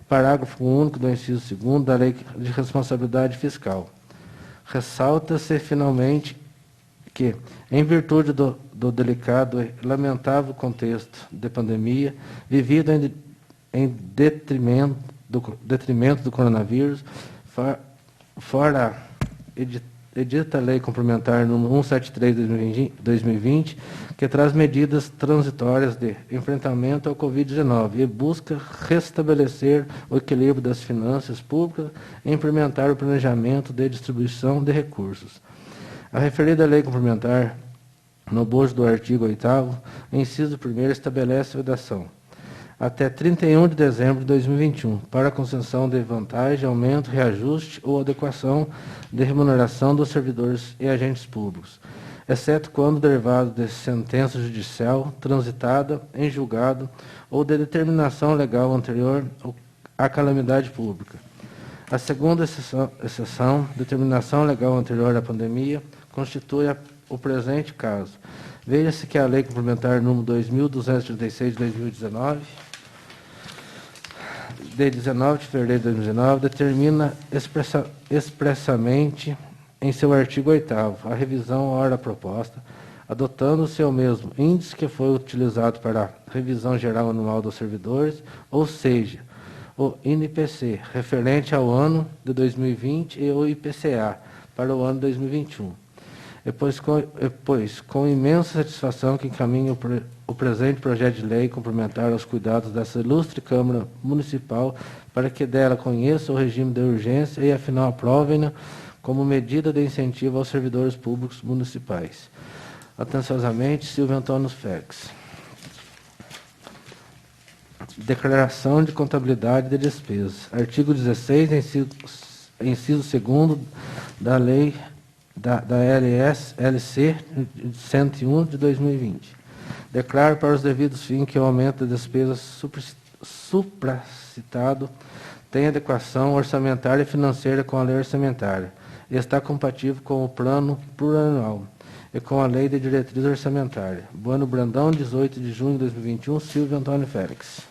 parágrafo único do inciso 2º da Lei de Responsabilidade Fiscal. Ressalta-se, finalmente, que, em virtude do delicado e lamentável contexto de pandemia, vivido em detrimento do coronavírus, fora edita a Lei Complementar número 173 de 2020, que traz medidas transitórias de enfrentamento ao Covid-19 e busca restabelecer o equilíbrio das finanças públicas e implementar o planejamento de distribuição de recursos. A referida Lei Complementar, no bojo do artigo 8º, inciso 1º, estabelece a vedação até 31 de dezembro de 2021, para a concessão de vantagem, aumento, reajuste ou adequação de remuneração dos servidores e agentes públicos, exceto quando derivado de sentença judicial transitada em julgado ou de determinação legal anterior à calamidade pública. A segunda exceção, determinação legal anterior à pandemia, constitui o presente caso. Veja-se que a Lei Complementar número 2.236 de 2019, de 19 de fevereiro de 2019, determina expressamente em seu artigo 8º a revisão à hora proposta, adotando-se o mesmo índice que foi utilizado para a revisão geral anual dos servidores, ou seja, o INPC, referente ao ano de 2020, e o IPCA, para o ano de 2021. pois com imensa satisfação que encaminho o presente projeto de lei complementar aos cuidados dessa ilustre Câmara Municipal para que dela conheça o regime de urgência e, afinal, aprovem-na como medida de incentivo aos servidores públicos municipais. Atenciosamente, Silvio Antônio Félix. Declaração de contabilidade de despesas. Artigo 16, inciso 2º da Lei da LC 101 de 2020. Declaro para os devidos fins que o aumento da despesa supracitado tem adequação orçamentária e financeira com a lei orçamentária e está compatível com o plano plurianual e com a lei de diretriz orçamentária. Bueno Brandão, 18 de junho de 2021, Silvio Antônio Félix.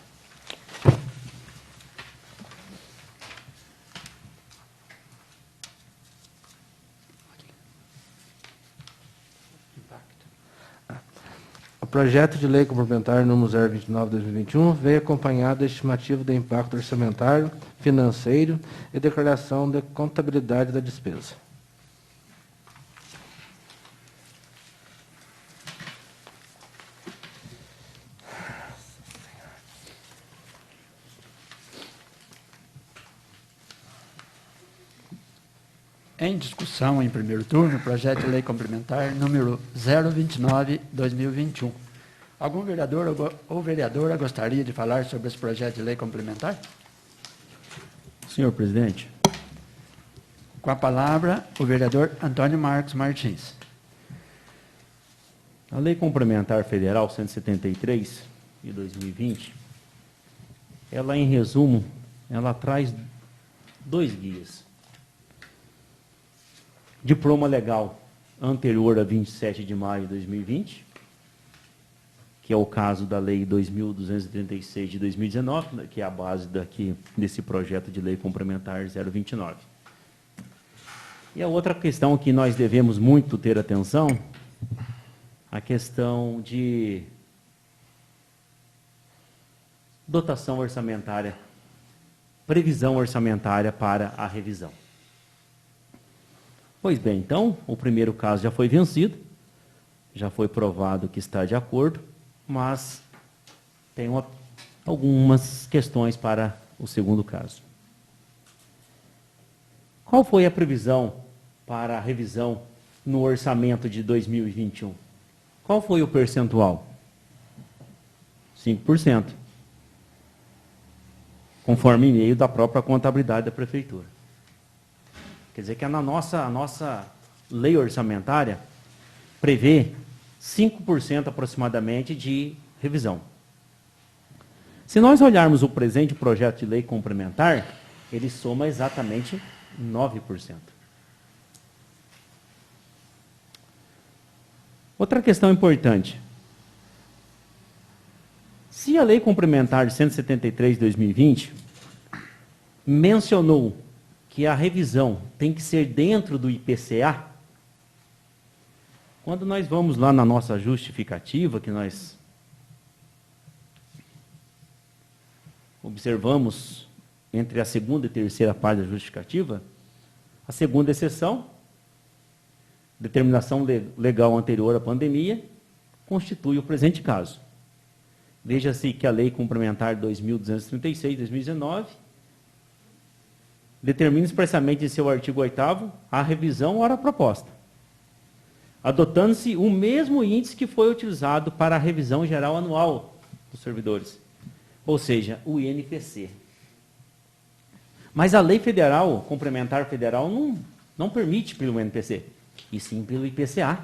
O projeto de lei complementar número 029/2021 veio acompanhado da estimativa de impacto orçamentário, financeiro e declaração de contabilidade da despesa. Em discussão em primeiro turno, projeto de lei complementar número 029/2021. Algum vereador ou vereadora gostaria de falar sobre esse projeto de lei complementar? Senhor presidente. Com a palavra, o vereador Antônio Marcos Martins. A Lei Complementar Federal 173 de 2020, ela, em resumo, ela traz 2 guias. Diploma legal anterior a 27 de maio de 2020, que é o caso da Lei 2.236 de 2019, que é a base desse projeto de lei complementar 029. E a outra questão que nós devemos muito ter atenção, a questão de dotação orçamentária, previsão orçamentária para a revisão. Pois bem, então, o primeiro caso já foi vencido, já foi provado que está de acordo, mas tem algumas questões para o segundo caso. Qual foi a previsão para a revisão no orçamento de 2021? Qual foi o percentual? 5%, conforme e-mail da própria contabilidade da Prefeitura. Quer dizer que a nossa lei orçamentária prevê 5% aproximadamente de revisão. Se nós olharmos o presente projeto de lei complementar, ele soma exatamente 9%. Outra questão importante. Se a lei complementar de 173 de 2020 mencionou que a revisão tem que ser dentro do IPCA, quando nós vamos lá na nossa justificativa, que nós observamos entre a segunda e terceira parte da justificativa, a segunda exceção, determinação legal anterior à pandemia, constitui o presente caso. Veja-se que a Lei Complementar 2.236, de 2019, determina expressamente em seu artigo 8º a revisão ora proposta, adotando-se o mesmo índice que foi utilizado para a revisão geral anual dos servidores, ou seja, o INPC. Mas a lei federal, complementar federal, não permite pelo INPC, e sim pelo IPCA,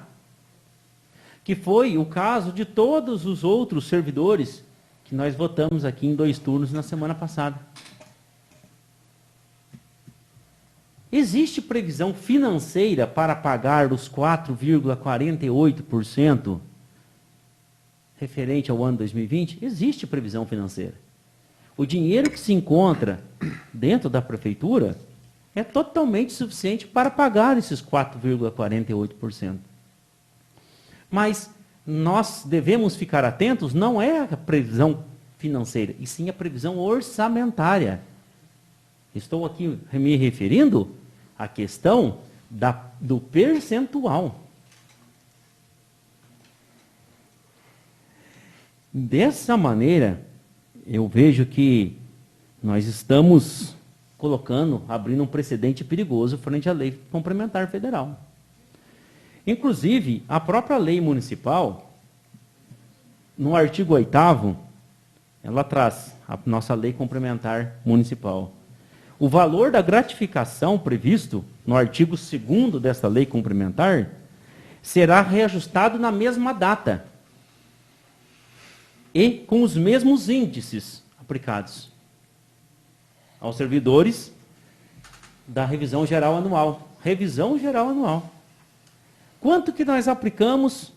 que foi o caso de todos os outros servidores que nós votamos aqui em 2 turnos na semana passada. Existe previsão financeira para pagar os 4,48% referente ao ano 2020? Existe previsão financeira. O dinheiro que se encontra dentro da prefeitura é totalmente suficiente para pagar esses 4,48%. Mas nós devemos ficar atentos, não é a previsão financeira, e sim a previsão orçamentária. Estou aqui me referindo à questão do percentual. Dessa maneira, eu vejo que nós estamos abrindo um precedente perigoso frente à lei complementar federal. Inclusive, a própria lei municipal, no artigo 8º, ela traz a nossa lei complementar municipal. O valor da gratificação previsto no artigo 2º desta lei complementar será reajustado na mesma data e com os mesmos índices aplicados aos servidores da revisão geral anual. Revisão geral anual. Quanto que nós aplicamos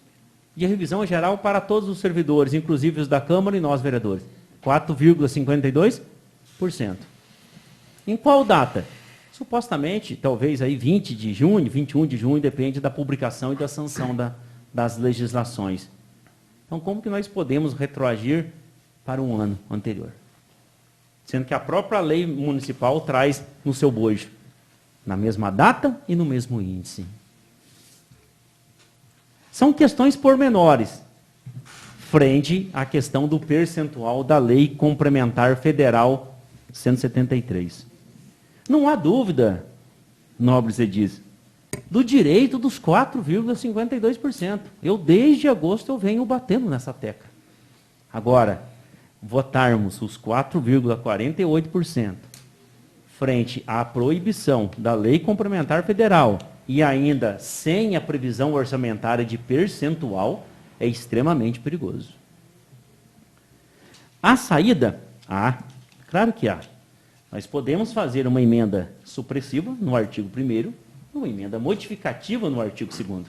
de revisão geral para todos os servidores, inclusive os da Câmara e nós, vereadores? 4,52%. Em qual data? Supostamente, talvez aí 20 de junho, 21 de junho, depende da publicação e da sanção das legislações. Então, como que nós podemos retroagir para um ano anterior? Sendo que a própria lei municipal traz no seu bojo, na mesma data e no mesmo índice. São questões pormenores, frente à questão do percentual da Lei Complementar Federal 173. Não há dúvida, nobres edis, do direito dos 4,52%. Eu, desde agosto, eu venho batendo nessa tecla. Agora, votarmos os 4,48% frente à proibição da Lei Complementar Federal e ainda sem a previsão orçamentária de percentual, é extremamente perigoso. A saída? Claro que há. Nós podemos fazer uma emenda supressiva no artigo 1º, uma emenda modificativa no artigo 2º.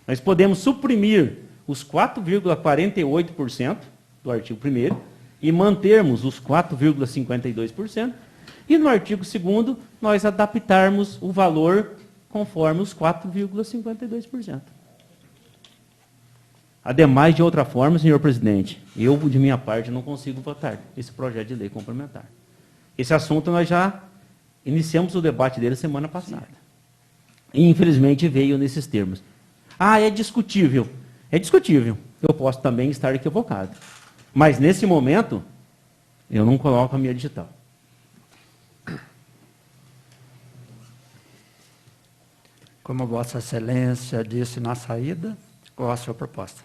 Nós podemos suprimir os 4,48% do artigo 1º e mantermos os 4,52%, e no artigo 2º nós adaptarmos o valor conforme os 4,52%. Ademais, de outra forma, senhor presidente, eu, de minha parte, não consigo votar esse projeto de lei complementar. Esse assunto nós já iniciamos o debate dele semana passada. E, infelizmente, veio nesses termos. É discutível. É discutível. Eu posso também estar equivocado. Mas, nesse momento, eu não coloco a minha digital. Como Vossa Excelência disse na saída, qual a sua proposta?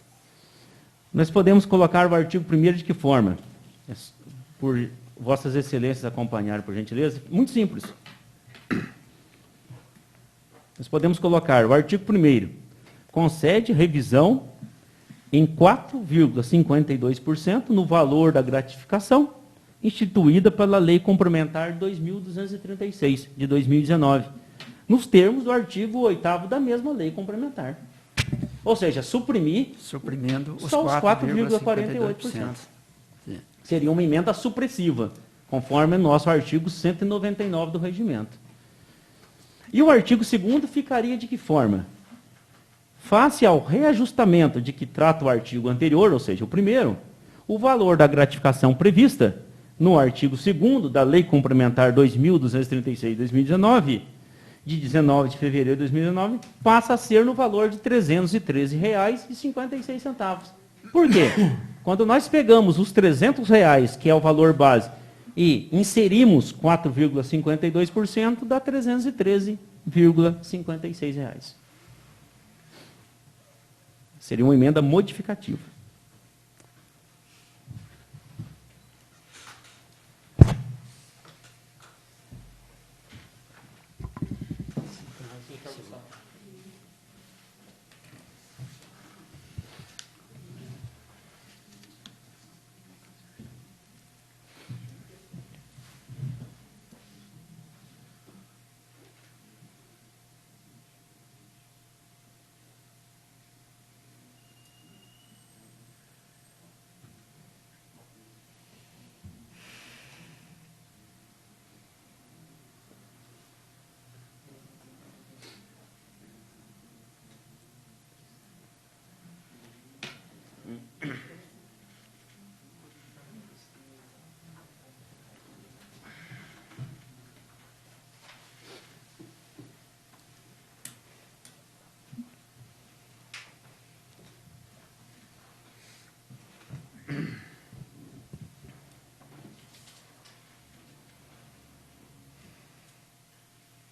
Nós podemos colocar o artigo 1º de que forma? Por Vossas Excelências acompanharem, por gentileza. Muito simples. Nós podemos colocar o artigo 1º. Concede revisão em 4,52% no valor da gratificação instituída pela Lei Complementar 2.236, de 2019, nos termos do artigo 8º da mesma Lei Complementar. Ou seja, suprimindo os só os 4,48%. Seria uma emenda supressiva, conforme o nosso artigo 199 do regimento. E o artigo 2º ficaria de que forma? Face ao reajustamento de que trata o artigo anterior, ou seja, o 1º, o valor da gratificação prevista no artigo 2º da Lei Complementar 2.236 de 2019, de 19 de fevereiro de 2019, passa a ser no valor de R$ 313,56. Por quê? Quando nós pegamos os R$ 300, que é o valor base, e inserimos 4,52%, dá R$ 313,56. Seria uma emenda modificativa.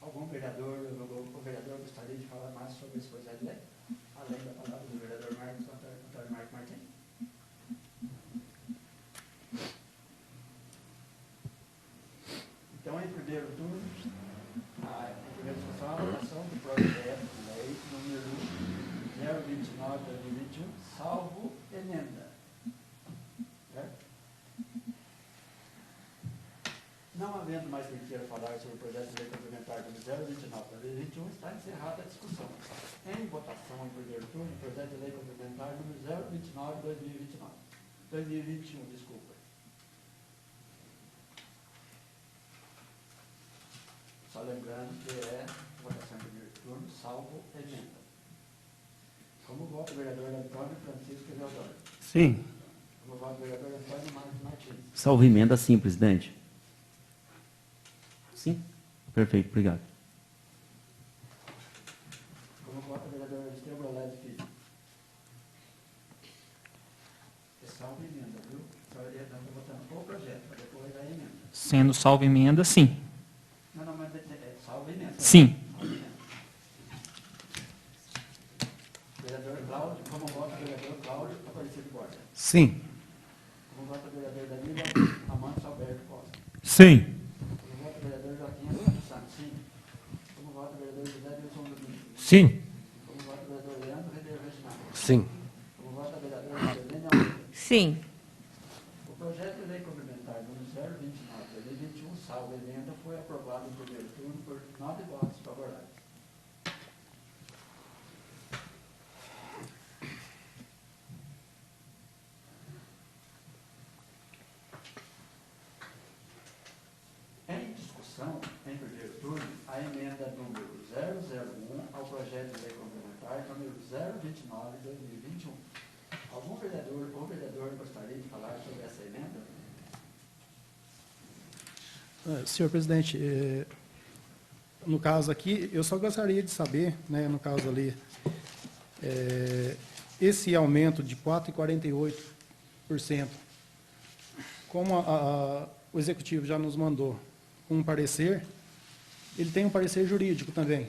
Algum vereador, o vereador gostaria de falar mais sobre esse projeto de lei? Além da palavra do vereador Antônio Marcos Martins. Então, em primeiro turno, em primeira discussão, a votação do projeto de lei número 029/2021, salvo emenda. Certo? Não havendo mais quem queira falar sobre o projeto de lei complementar número 029/2021, está encerrada a discussão. Em votação, em primeiro turno, o projeto de lei complementar número 2021, desculpa. Só lembrando que é votação em primeiro turno, salvo emenda. Como vota o vereador Antônio Francisco Eudório? Sim. Como vota o vereador Antônio Marcos Martins? Salvo emenda, sim, presidente. Sim? Perfeito, obrigado. Como vota o vereador Esteban Brolés Filho? É salvo emenda, viu? Só nós estamos votando o projeto, para depois a emenda. Sendo salvo emenda, sim. Não, mas é salvo emenda. Sim. Salvo emenda. Vereador Cláudio, como vota o vereador Cláudio Aparecido Borda? Sim. Como vota o vereador Danilo Amantes Alberto Costa? Sim. Como vota o vereador Joaquim Santos Santos? Sim. Como vota o vereador José Wilson Domingos? Sim. Como vota o vereador Leandro Ribeiro Reginaldo? Sim. Como vota a vereadora Marlene Almeida? Sim. O projeto de lei complementar número 029/2021, salvo emenda, foi aprovado no primeiro turno por 9 votos favoráveis. Em discussão, em primeiro turno, a emenda número 001 ao projeto de lei complementar número 029/2021. Algum vereador ou vereadora gostaria de falar sobre essa emenda? Senhor presidente, no caso aqui, eu só gostaria de saber, né, no caso ali, esse aumento de 4,48%, como o executivo já nos mandou um parecer, ele tem um parecer jurídico também.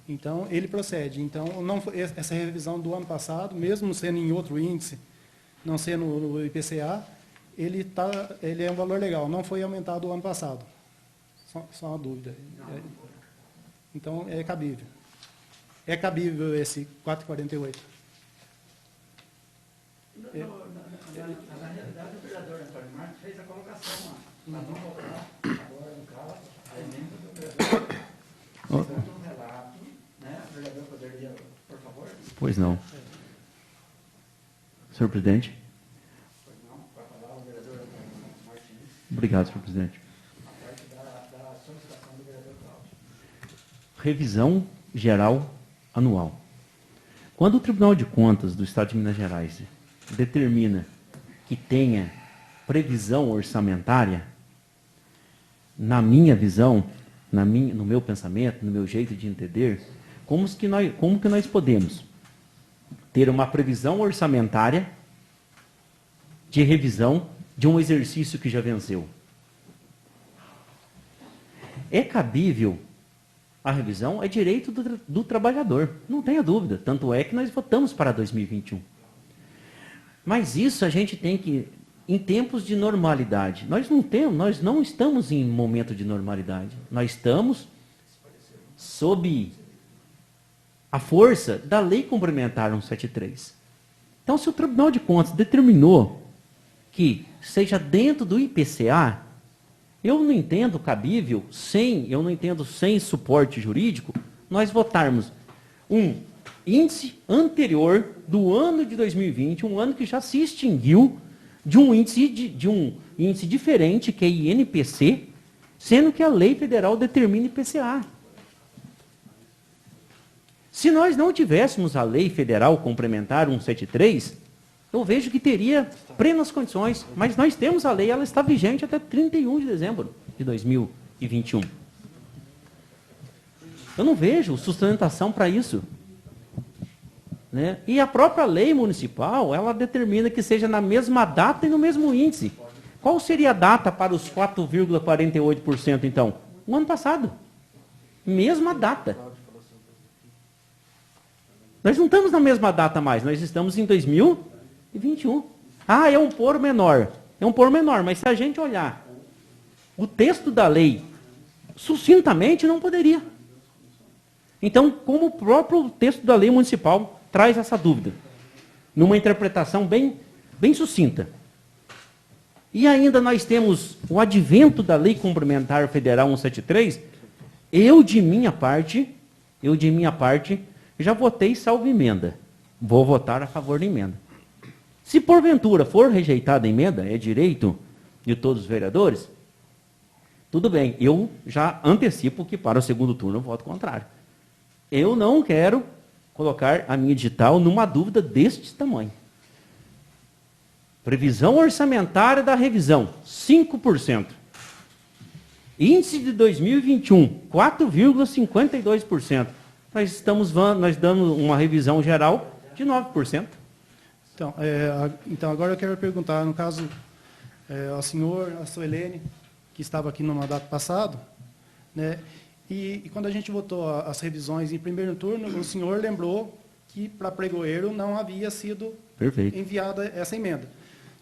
Então, ele procede. Então, não, essa revisão do ano passado, mesmo sendo em outro índice, não sendo no IPCA, ele é um valor legal, não foi aumentado o ano passado. Só uma dúvida. Então, é cabível. É cabível esse 4,48. Na realidade, o vereador Antônio Marcos fez a colocação lá. Nós vamos votar agora, no caso, a emenda do vereador. Segundo um relato, né? O vereador poderia, por favor? Pois não. Senhor presidente. Pois não, para falar o vereador Antônio Martins, Obrigado, senhor presidente. a parte da solicitação do vereador Cláudio. Revisão geral anual. Quando o Tribunal de Contas do Estado de Minas Gerais determina que tenha previsão orçamentária, na minha visão, no meu pensamento, no meu jeito de entender, como que nós podemos ter uma previsão orçamentária de revisão de um exercício que já venceu? É cabível a revisão, é direito do trabalhador, não tenha dúvida. Tanto é que nós votamos para 2021. Mas isso a gente tem que, em tempos de normalidade, nós não estamos em momento de normalidade. Nós estamos sob a força da Lei Complementar 173. Então, se o Tribunal de Contas determinou que seja dentro do IPCA, eu não entendo cabível, sem suporte jurídico, nós votarmos um índice anterior do ano de 2020, um ano que já se extinguiu, de um índice diferente, que é INPC, sendo que a lei federal determina IPCA. Se nós não tivéssemos a lei federal complementar 173, eu vejo que teria plenas condições, mas nós temos a lei, ela está vigente até 31 de dezembro de 2021. Eu não vejo sustentação para isso. Né? E a própria lei municipal, ela determina que seja na mesma data e no mesmo índice. Qual seria a data para os 4,48%, então? O ano passado. Mesma data. Nós não estamos na mesma data mais, nós estamos em 2021. Ah, é um pormenor. É um pormenor, mas se a gente olhar o texto da lei sucintamente, não poderia. Então, como o próprio texto da lei municipal traz essa dúvida, numa interpretação bem sucinta. E ainda nós temos o advento da Lei Complementar Federal 173, eu de minha parte, já votei salvo emenda. Vou votar a favor da emenda. Se porventura for rejeitada a emenda, é direito de todos os vereadores, tudo bem, eu já antecipo que para o segundo turno eu voto contrário. Eu não quero colocar a minha digital numa dúvida deste tamanho. Previsão orçamentária da revisão, 5%. Índice de 2021, 4,52%. Nós damos uma revisão geral de 9%. Então, agora eu quero perguntar, no caso, ao senhor, a Suelene, que estava aqui no mandato passado, né, e quando a gente votou as revisões em primeiro turno, o senhor lembrou que para pregoeiro não havia sido enviada essa emenda.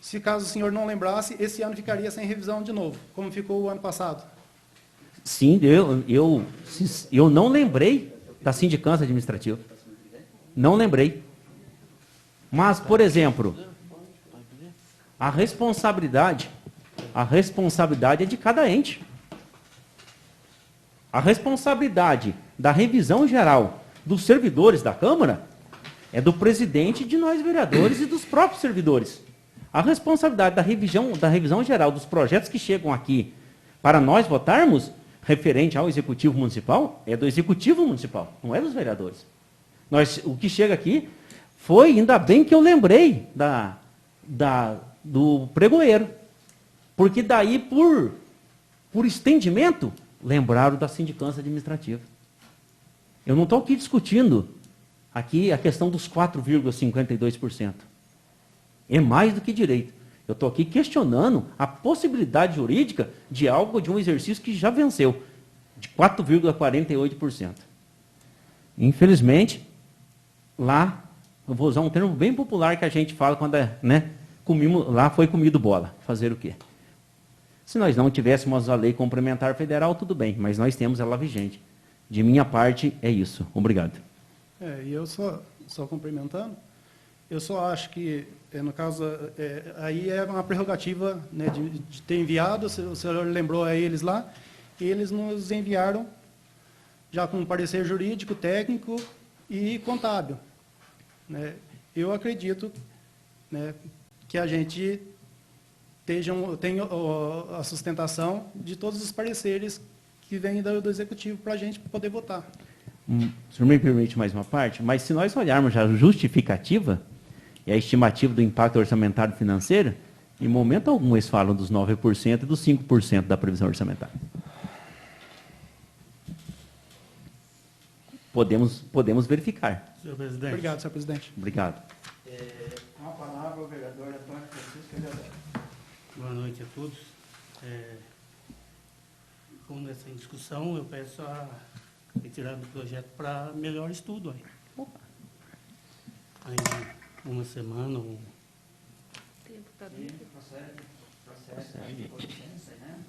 Se caso o senhor não lembrasse, esse ano ficaria sem revisão de novo, como ficou o ano passado. Sim, eu não lembrei da sindicância administrativa. Não lembrei. Mas, por exemplo, a responsabilidade é de cada ente. A responsabilidade da revisão geral dos servidores da Câmara é do presidente, de nós vereadores e dos próprios servidores. A responsabilidade da revisão geral dos projetos que chegam aqui para nós votarmos, referente ao Executivo Municipal, é do Executivo Municipal, não é dos vereadores. O que chega aqui foi, ainda bem que eu lembrei do pregoeiro. Porque daí, por estendimento, lembraram da sindicância administrativa. Eu não estou aqui discutindo aqui a questão dos 4,52%. É mais do que direito. Eu estou aqui questionando a possibilidade jurídica de algo, de um exercício que já venceu, de 4,48%. Infelizmente, lá, eu vou usar um termo bem popular que a gente fala quando lá foi comido bola. Fazer o quê? Se nós não tivéssemos a lei complementar federal, tudo bem, mas nós temos ela vigente. De minha parte, é isso. Obrigado. E eu só complementando, eu só acho que, no caso, aí é uma prerrogativa, né, de ter enviado, o senhor lembrou a eles lá, e eles nos enviaram já com parecer jurídico, técnico e contábil. Né? Eu acredito, né, que a gente tenha a sustentação de todos os pareceres que vêm do Executivo para a gente poder votar. O senhor me permite mais uma parte? Mas se nós olharmos já a justificativa e a estimativa do impacto orçamentário financeiro, em momento algum eles falam dos 9% e dos 5% da previsão orçamentária. Podemos verificar. Senhor presidente. Obrigado, senhor presidente. Obrigado. Com a palavra, o vereador Antônio Francisco Eleutério. Boa noite a todos. Com essa discussão, eu peço a retirada do projeto para melhor estudo aí. Aí, uma semana. Tempo tá bem.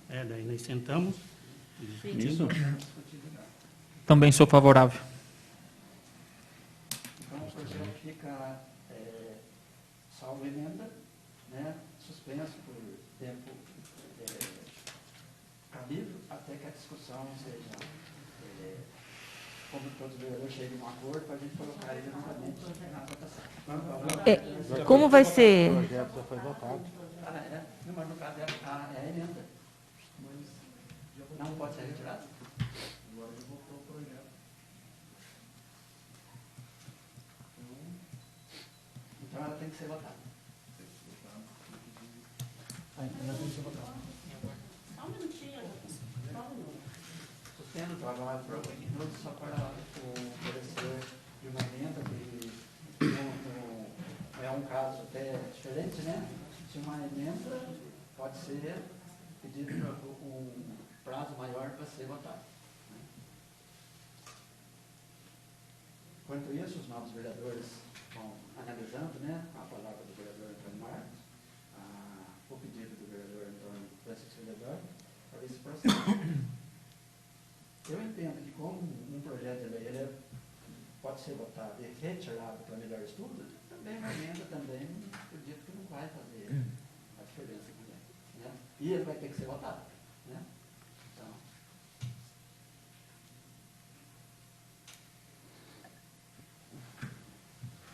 Daí nós sentamos. Isso. Também sou favorável. Então, o projeto fica salvo emenda, né, suspenso por tempo cabível, até que a discussão seja, como todos os vereadores cheguem a um acordo, para a gente colocar ele novamente na votação. Como vai ser? O projeto já foi votado. Não, mas no caso é a emenda. Mas não pode ser retirado? Agora já voltou o projeto. Então ela tem que ser votada. Ela tem que ser votada. Só um minutinho. Sustendo o trabalho por alguns minutos, só para o parecer de uma emenda, que é um caso até diferente, né? Se uma emenda pode ser pedido um prazo maior para ser votado. Né? Enquanto isso, os novos vereadores vão analisando, né, a palavra do vereador Antônio Marcos, o pedido do vereador Antônio Francisco Ledor, para esse processo. Eu entendo que como um projeto de lei ele pode ser votado e retirado para melhor estudo, também uma emenda também, acredito que não vai fazer a diferença também. Né? E ele vai ter que ser votado. Né? Então,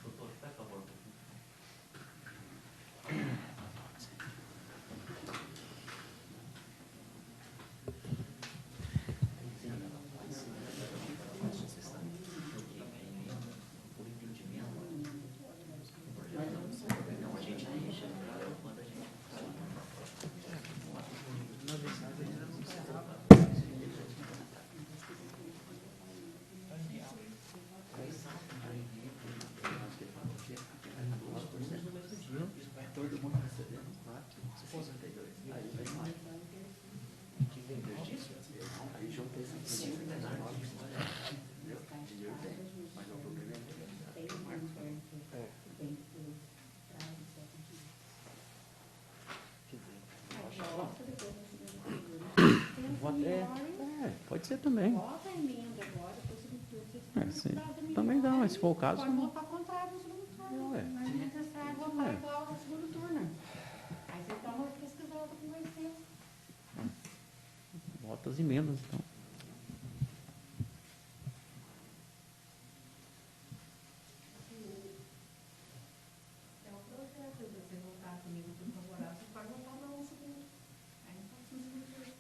Doutor, faz favor. todo mundo recebendo 4,62. Aí vem mais. Que vem justiça? Não, aí juntei 5 menores. Entendeu? Dinheiro tem, mas o problema é que o Marcos vai. Pode ser também. Bota a emenda agora, depois você Também dá, mas se for o caso. pode votar contrário no segundo turno. Ué. Não é necessário votar igual no segundo turno. Aí você toma a pesquisada com vai ser. Bota as emendas, então. É o projeto, se você votar comigo por favorável, você pode votar não no segundo. Aí não pode ser no segundo turno.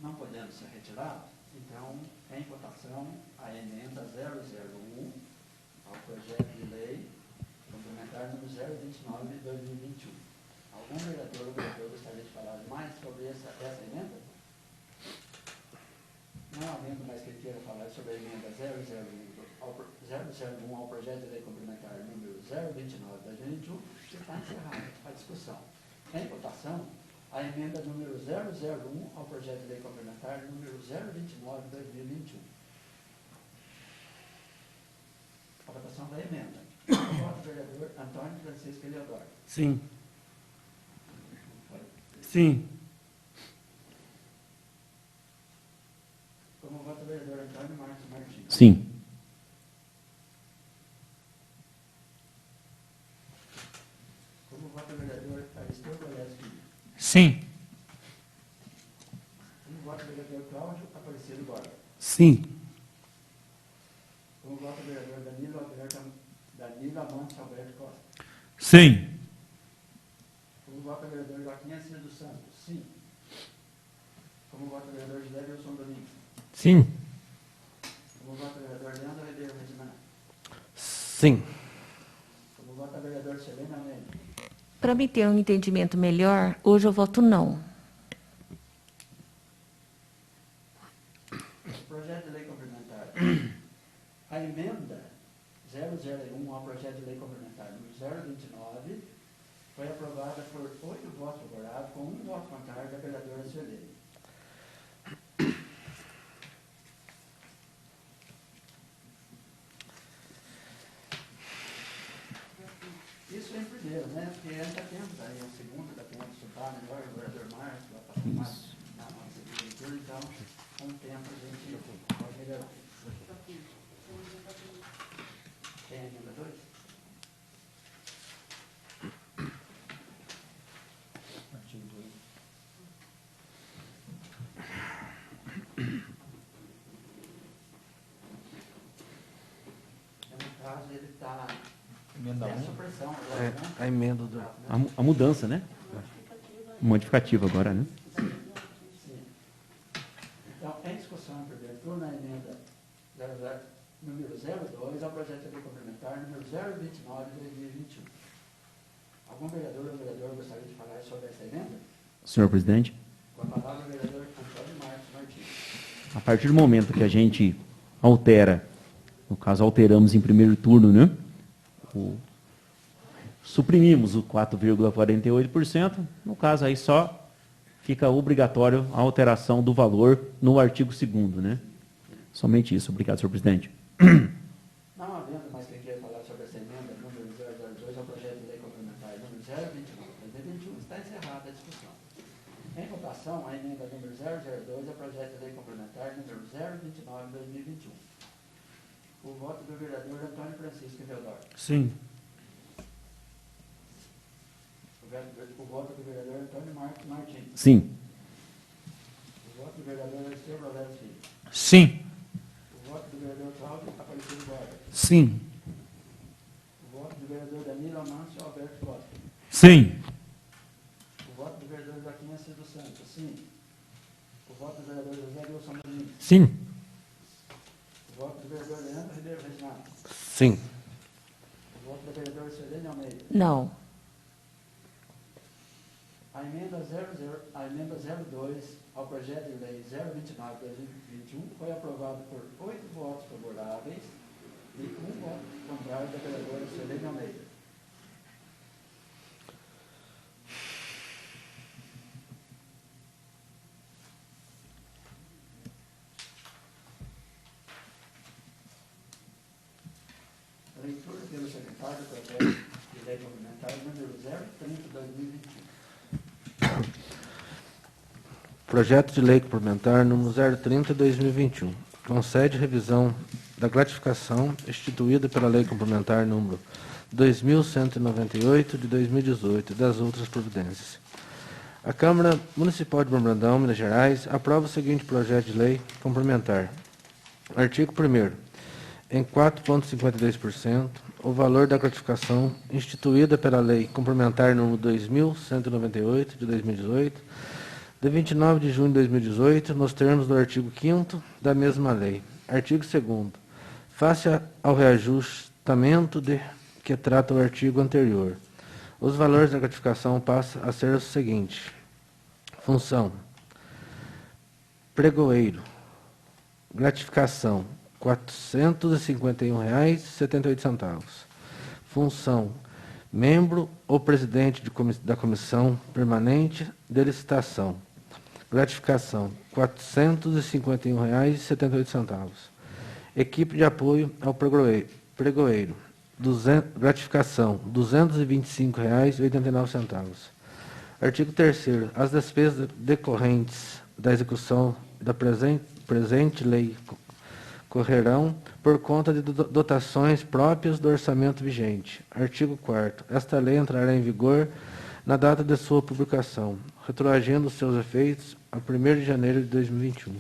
Não podendo ser retirado, então, em votação, a emenda 001 ao projeto de lei complementar número 029 de 2021. Algum vereador ou vereador gostaria de falar mais sobre essa emenda? Não havendo mais quem queira falar sobre a emenda 001 ao projeto de lei complementar número 029 de 2021, está encerrada a discussão. Em votação, a emenda número 001 ao projeto de lei complementar número 029 de 2021. A votação da emenda. O voto do vereador Antônio Francisco Eleodoro. Sim. Sim. Como voto do vereador Antônio Marcos Martins. Sim. Como voto do vereador Aristeu Goiás Filho. Sim. Como voto do vereador Cláudio Aparecido Borba. Sim. Como voto do vereador Danilo Amantes Alberto Costa. Sim. Como voto do vereador Joaquim Assis dos Santos. Sim. Como voto do vereador José Wilson Domingos. Sim. Como voto do vereador Leandro Ribeiro Regimana. Sim. Como voto do vereador Selena Mendes. Para me ter um entendimento melhor, hoje eu voto não. Projeto de lei complementar. A emenda 001 ao projeto de lei complementar número 029 foi aprovada por 8 votos favoráveis com 1 voto contrário da vereadora Sueli. Isso é em primeiro, né? Porque ainda temos aí o segundo, da temos estudar melhor, o vereador Marcos, vai passar mais na nossa leitura, então, com o tempo a gente pode melhorar. Tem a emenda 2? Artigo 2. No caso, caso, ele está Emenda tem a 1. supressão agora, É, né? a emenda do... A mudança, né? Modificativa agora, né? Então, em discussão em primeiro turno, a emenda número 02 ao projeto de lei complementar número 029 de 2021. Algum vereador ou vereadora gostaria de falar sobre essa emenda? Senhor presidente, Com a palavra, o vereador Antônio Marcos Martins. a partir do momento que a gente altera, no caso alteramos em primeiro turno, né? Suprimimos o 4,48%, no caso aí só fica obrigatório a alteração do valor no artigo 2º, né? Somente isso. Obrigado, senhor presidente. Não havendo mais quem queira falar sobre essa emenda número 002 ao projeto de lei complementar número 029 de 2021, está encerrada a discussão. Em votação, a emenda número 002 ao projeto de lei complementar número 029 de 2021. O voto do vereador Antônio Francisco Teodoro. Sim. O voto do vereador Antônio Marcos Martins. Sim. O voto do vereador Estevam Loureiro Filho. Sim. O voto do vereador Cláudio Aparecido Borba. Sim. O voto do vereador Danilo Amâncio Alberto Costa. Sim. O voto do vereador Joaquim Assis dos Santos. Sim. O voto do vereador José Wilson Martins. Sim. O voto do vereador Leandro Ribeiro Reginaldo. Sim. O voto do vereador Celene Almeida. Não. A emenda 02 ao projeto de lei 029 de 2021 foi aprovada por 8 votos favoráveis e 1 voto contrário da vereadora Celene Almeida. Leitura pelo secretário do projeto de lei complementar número 030 de 2021. Projeto de lei complementar número 030/2021. Concede revisão da gratificação instituída pela lei complementar número 2198 de 2018 e das outras providências. A Câmara Municipal de Bom Brandão, Minas Gerais, aprova o seguinte projeto de lei complementar. Artigo 1º. Em 4,52%, o valor da gratificação instituída pela lei complementar número 2198 de 2018, de 29 de junho de 2018, nos termos do artigo 5º da mesma lei. Artigo 2º. Face ao reajustamento de que trata o artigo anterior, os valores da gratificação passam a ser os seguintes. Função. Pregoeiro. Gratificação. R$ 451,78. Função. Membro ou presidente da comissão permanente de licitação. Gratificação. R$ 451,78. Equipe de apoio ao pregoeiro. Gratificação. R$ 225,89. Artigo 3º. As despesas decorrentes da execução da presente lei correrão por conta de dotações próprias do orçamento vigente. Artigo 4º. Esta lei entrará em vigor na data de sua publicação, retroagindo seus efeitos a 1º de janeiro de 2021.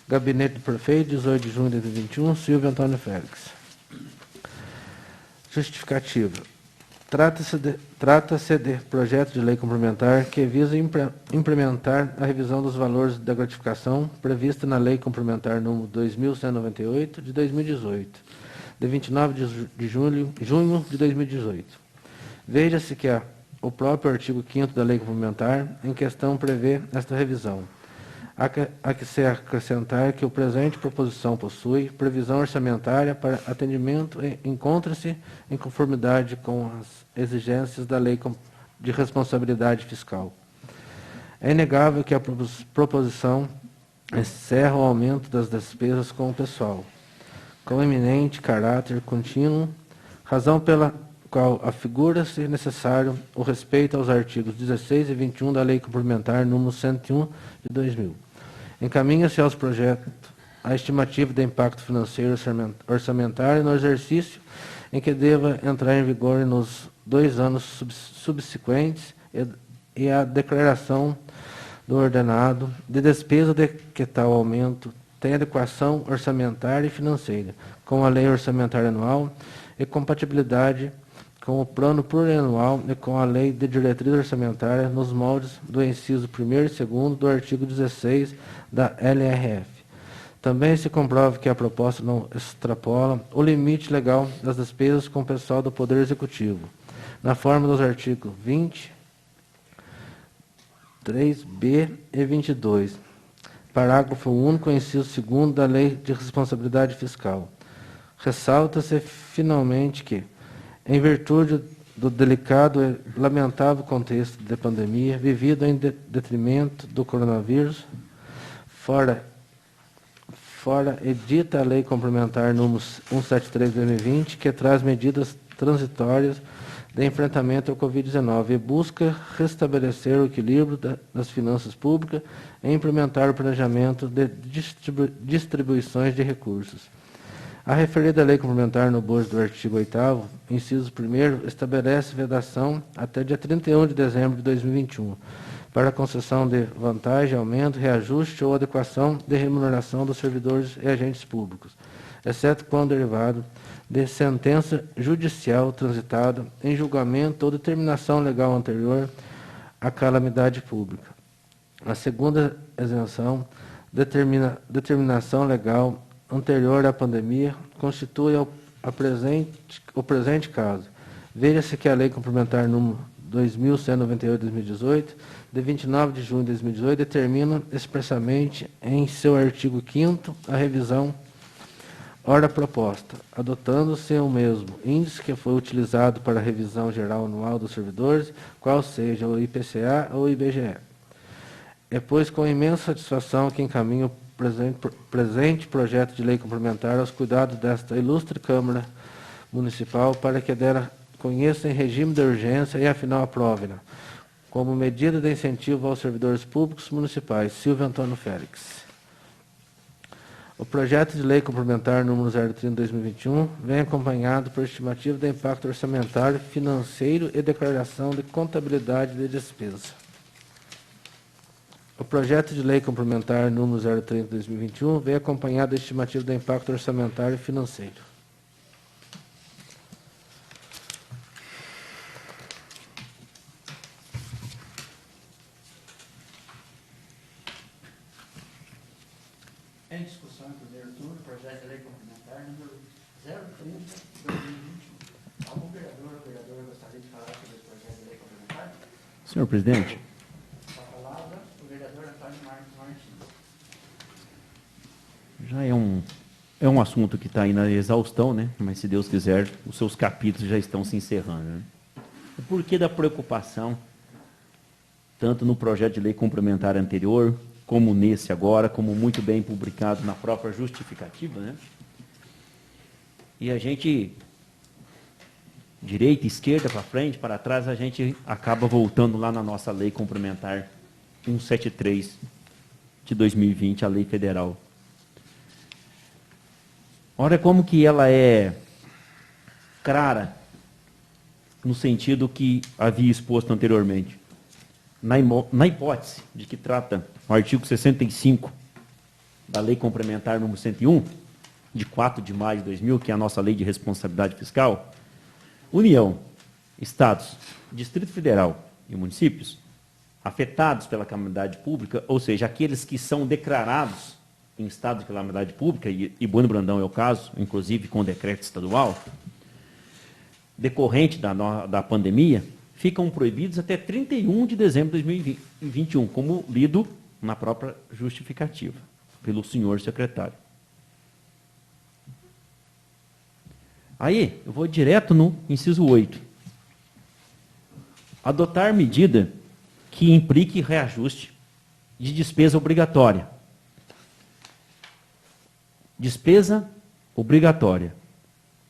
Gabinete do Prefeito, 18 de junho de 2021, Silvio Antônio Félix. Justificativa. Trata-se de projeto de lei complementar que visa implementar a revisão dos valores da gratificação prevista na Lei Complementar número 2198 de 2018, de 29 de junho de 2018. Veja-se que o próprio artigo 5º da Lei Complementar em questão prevê esta revisão. Há que se acrescentar que o presente proposição possui previsão orçamentária para atendimento e encontra-se em conformidade com as exigências da Lei de Responsabilidade Fiscal. É inegável que a proposição encerra o aumento das despesas com o pessoal, com eminente caráter contínuo, razão pela qual afigura-se necessário o respeito aos artigos 16 e 21 da Lei Complementar número 101 de 2000. Encaminha-se aos projetos a estimativa de impacto financeiro orçamentário no exercício em que deva entrar em vigor nos 2 anos subsequentes e a declaração do ordenado de despesa de que tal aumento tem adequação orçamentária e financeira com a Lei Orçamentária Anual e compatibilidade com o plano plurianual e com a lei de diretriz orçamentária nos moldes do inciso 1º e 2º do artigo 16 da LRF. Também se comprova que a proposta não extrapola o limite legal das despesas com o pessoal do Poder Executivo, na forma dos artigos 20, 3b e 22, parágrafo único, inciso 2º da Lei de Responsabilidade Fiscal. Ressalta-se, finalmente, que, em virtude do delicado e lamentável contexto de pandemia vivido em detrimento do coronavírus, fora edita a Lei Complementar número 173/2020, que traz medidas transitórias de enfrentamento ao Covid-19 e busca restabelecer o equilíbrio das finanças públicas e implementar o planejamento de distribuições de recursos. A referida Lei Complementar, no bojo do artigo 8º, inciso 1º, estabelece vedação até dia 31 de dezembro de 2021, para a concessão de vantagem, aumento, reajuste ou adequação de remuneração dos servidores e agentes públicos, exceto quando derivado de sentença judicial transitada em julgamento ou determinação legal anterior à calamidade pública. A segunda isenção, determinação legal anterior à pandemia, constitui o presente caso. Veja-se que a Lei Complementar número 2.198/2018, de 29 de junho de 2018, determina expressamente em seu artigo 5º a revisão ora proposta, adotando-se o mesmo índice que foi utilizado para a revisão geral anual dos servidores, qual seja o IPCA ou o IBGE. É, pois, com imensa satisfação que encaminho o presente projeto de lei complementar aos cuidados desta ilustre Câmara Municipal para que dela conheça em regime de urgência e, afinal, aprove-na, como medida de incentivo aos servidores públicos municipais. Silvio Antônio Félix. O projeto de lei complementar número 030/2021 vem acompanhado por estimativa de impacto orçamentário, financeiro e declaração de contabilidade de despesa. O projeto de lei complementar número 030/2021 vem acompanhado da estimativa de impacto orçamentário e financeiro. Em discussão em primeiro turno, projeto de lei complementar número 030/2021. Algum vereador ou vereadora gostaria de falar sobre esse projeto de lei complementar? Senhor presidente, Com a palavra, o vereador Antônio Marcos Martins. já é um assunto que está aí na exaustão, né? Mas, se Deus quiser, os seus capítulos já estão se encerrando. Né? O porquê da preocupação, tanto no projeto de lei complementar anterior, como nesse agora, como muito bem publicado na própria justificativa, né? E a gente, direita, esquerda, para frente, para trás, a gente acaba voltando lá na nossa lei complementar 173 de 2020, a lei federal. Olha como que ela é clara, no sentido que havia exposto anteriormente. Na hipótese de que trata o artigo 65 da Lei Complementar número 101, de 4 de maio de 2000, que é a nossa Lei de Responsabilidade Fiscal, União, Estados, Distrito Federal e municípios, afetados pela calamidade pública, ou seja, aqueles que são declarados em estado de calamidade pública, e Bueno Brandão é o caso, inclusive com decreto estadual, decorrente da pandemia, ficam proibidos até 31 de dezembro de 2021, como lido na própria justificativa, pelo senhor secretário. Aí, eu vou direto no inciso 8. Adotar medida que implique reajuste de despesa obrigatória. Despesa obrigatória.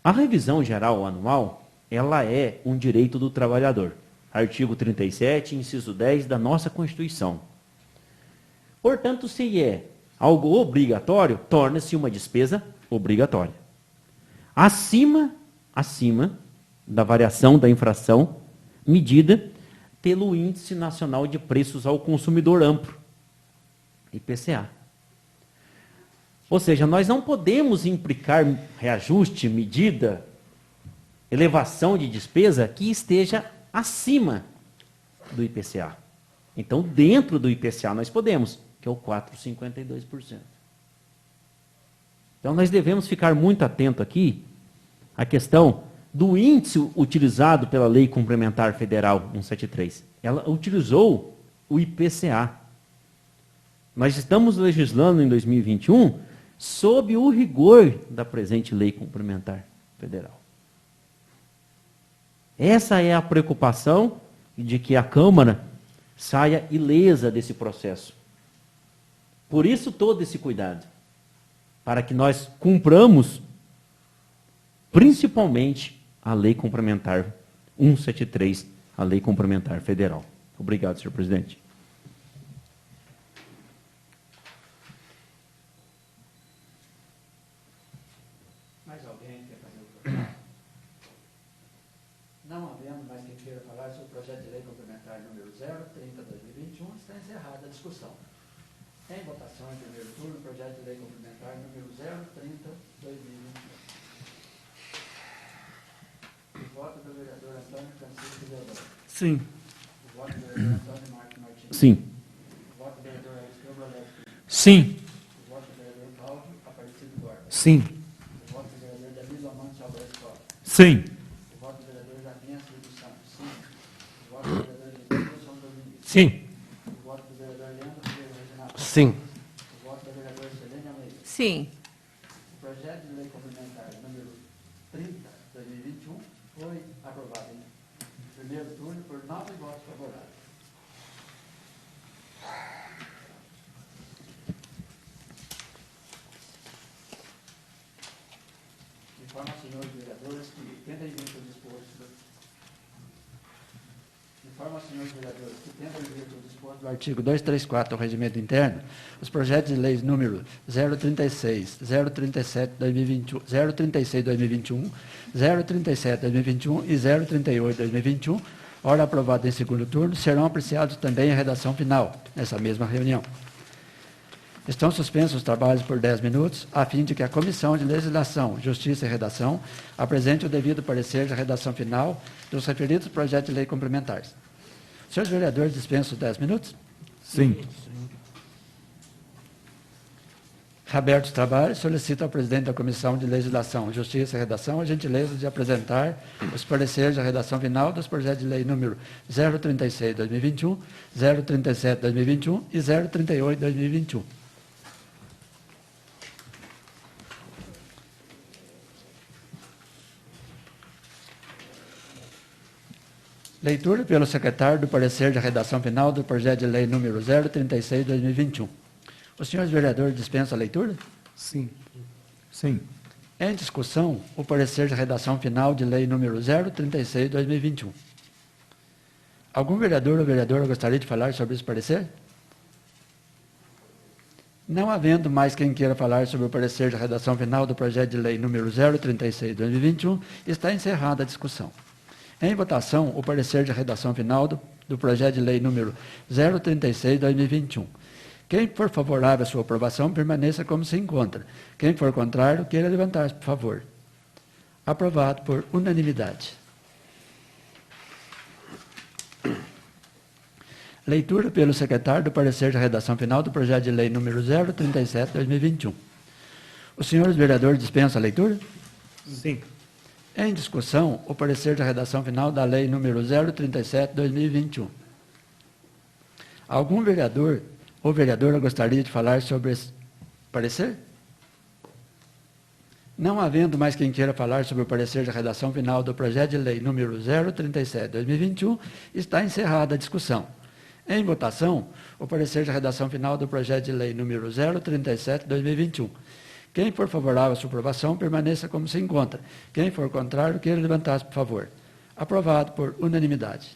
A revisão geral anual, ela é um direito do trabalhador. Artigo 37, inciso 10 da nossa Constituição. Portanto, se é algo obrigatório, torna-se uma despesa obrigatória. Acima da variação da infração, medida pelo Índice Nacional de Preços ao Consumidor Amplo, IPCA. Ou seja, nós não podemos implicar reajuste, medida elevação de despesa que esteja acima do IPCA. Então, dentro do IPCA nós podemos, que é o 4,52%. Então, nós devemos ficar muito atento aqui à questão do índice utilizado pela Lei Complementar Federal 173. Ela utilizou o IPCA. Nós estamos legislando em 2021 sob o rigor da presente Lei Complementar Federal. Essa é a preocupação de que a Câmara saia ilesa desse processo. Por isso, todo esse cuidado, para que nós cumpramos, principalmente, a Lei Complementar 173, a Lei Complementar Federal. Obrigado, senhor presidente. Mais alguém quer fazer o projeto? Não havendo mais quem queira falar sobre o projeto de lei complementar número 030/2021, está encerrada a discussão. Em votação, em primeiro turno, o projeto de lei complementar número 030/2021. O voto do vereador Antônio Francisco Deodoro. Sim. O voto do vereador Antônio Marcos Martins. Sim. O voto do vereador Alexandre Alex. Sim. O voto do vereador Cláudio Aparecido Borba. Sim. O voto do vereador Danilo Amantes Alves Costa. Sim. O voto do vereador Jafinha Silvio Santos. Sim. O voto do vereador Edilson Domingues. Sim. O voto do vereador Leandro Ferreira Reginaldo. Sim. O voto do vereador Selene Almeida. Sim. O projeto de lei complementar número 30/2021 foi aprovado em primeiro turno por 9 votos favoráveis. Informa aos senhores vereadores que, tendo em vista o disposto do artigo 234 do Regimento Interno, os projetos de leis número 036, 037/2021, 036/2021, 037/2021 e 038/2021, ora aprovado em segundo turno, serão apreciados também em redação final, nessa mesma reunião. Estão suspensos os trabalhos por 10 minutos, a fim de que a Comissão de Legislação, Justiça e Redação apresente o devido parecer de redação final dos referidos projetos de lei complementares. Senhores vereadores, dispensam os 10 minutos? Sim. Abertos os trabalhos, solicito ao presidente da Comissão de Legislação, Justiça e Redação a gentileza de apresentar os pareceres da redação final dos projetos de lei número 036/2021, 037/2021 e 038/2021. Leitura pelo secretário do parecer de redação final do projeto de lei número 036/2021. Os senhores vereadores dispensam a leitura? Sim. Sim. Em discussão, o parecer de redação final de lei número 036/2021. Algum vereador ou vereadora gostaria de falar sobre esse parecer? Não havendo mais quem queira falar sobre o parecer de redação final do projeto de lei número 036/2021, está encerrada a discussão. Em votação, o parecer de redação final do projeto de lei número 036/2021. Quem for favorável à sua aprovação, permaneça como se encontra. Quem for contrário, queira levantar-se, por favor. Aprovado por unanimidade. Leitura pelo secretário do parecer de redação final do projeto de lei número 037/2021. Os senhores vereadores dispensam a leitura? Sim. Em discussão, o parecer de redação final da lei número 037/2021. Algum vereador ou vereadora gostaria de falar sobre esse parecer? Não havendo mais quem queira falar sobre o parecer de redação final do projeto de lei número 037/2021, está encerrada a discussão. Em votação, o parecer de redação final do projeto de lei número 037/2021. Quem for favorável à sua aprovação, permaneça como se encontra. Quem for contrário, queira levantar-se, por favor. Aprovado por unanimidade.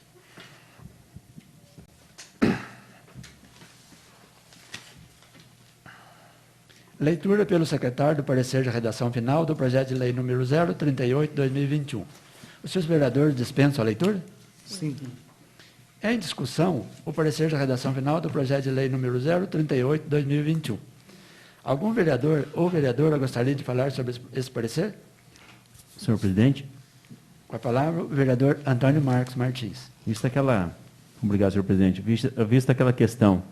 Leitura pelo secretário do parecer de redação final do projeto de lei número 038/2021. Os senhores vereadores dispensam a leitura? Sim. Em discussão, o parecer de redação final do projeto de lei número 038/2021. Algum vereador ou vereadora gostaria de falar sobre esse parecer? Senhor presidente, Com a palavra, o vereador Antônio Marcos Martins. Obrigado, senhor presidente. Vista aquela questão,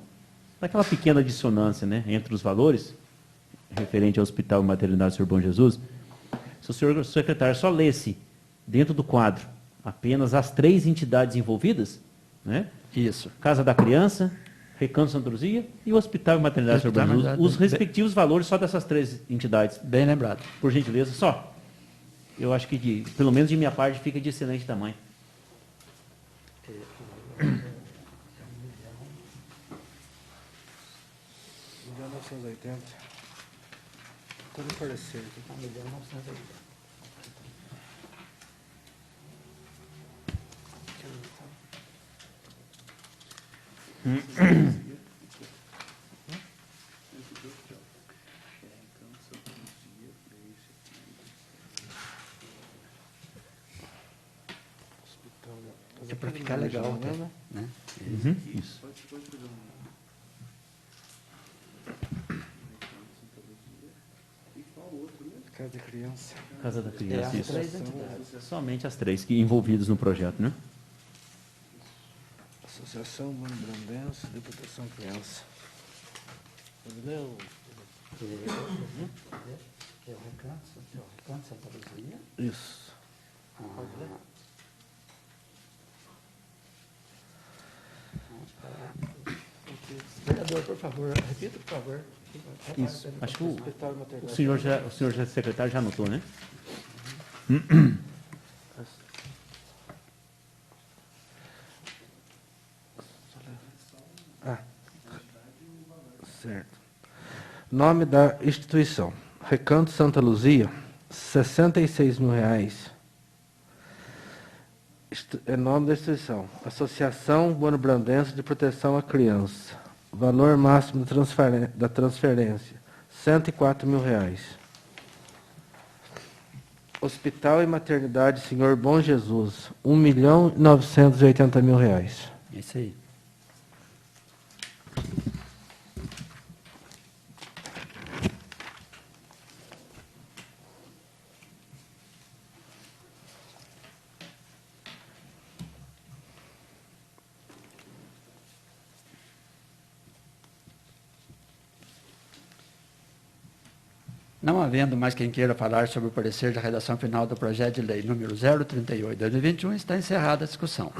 daquela pequena dissonância, né, entre os valores, referente ao Hospital e Maternidade Senhor Bom Jesus, se o senhor secretário só lesse dentro do quadro apenas as 3 entidades envolvidas, né? Isso. Casa da Criança, Recanto Santa Luzia e o Hospital e Maternidade Senhor Bom Jesus, os respectivos valores só dessas 3 entidades. Bem lembrado. Por gentileza, só. Eu acho que, pelo menos de minha parte, fica de excelente tamanho. Todo parecer aqui. É para ficar legal até, né? Isso. Casa da Criança. Casa da Criança, as isso. 3 entidades. Somente as 3 que envolvidas no projeto, né? Associação Bano-Brandense de Proteção à Criança. Entendeu? É o Recanto Santa Luzia. Isso. Vereador, por favor, repita, por favor. Isso. Acho que o senhor secretário já anotou, né? Certo. Nome da instituição. Recanto Santa Luzia, R$ 66.000. É nome da instituição. Associação Bano-Brandense de Proteção à Criança. Valor máximo da transferência, R$ 104.000. Hospital e Maternidade Senhor Bom Jesus, R$ 1.980.000. Isso aí. Não havendo mais quem queira falar sobre o parecer da redação final do projeto de lei número 038/2021, está encerrada a discussão.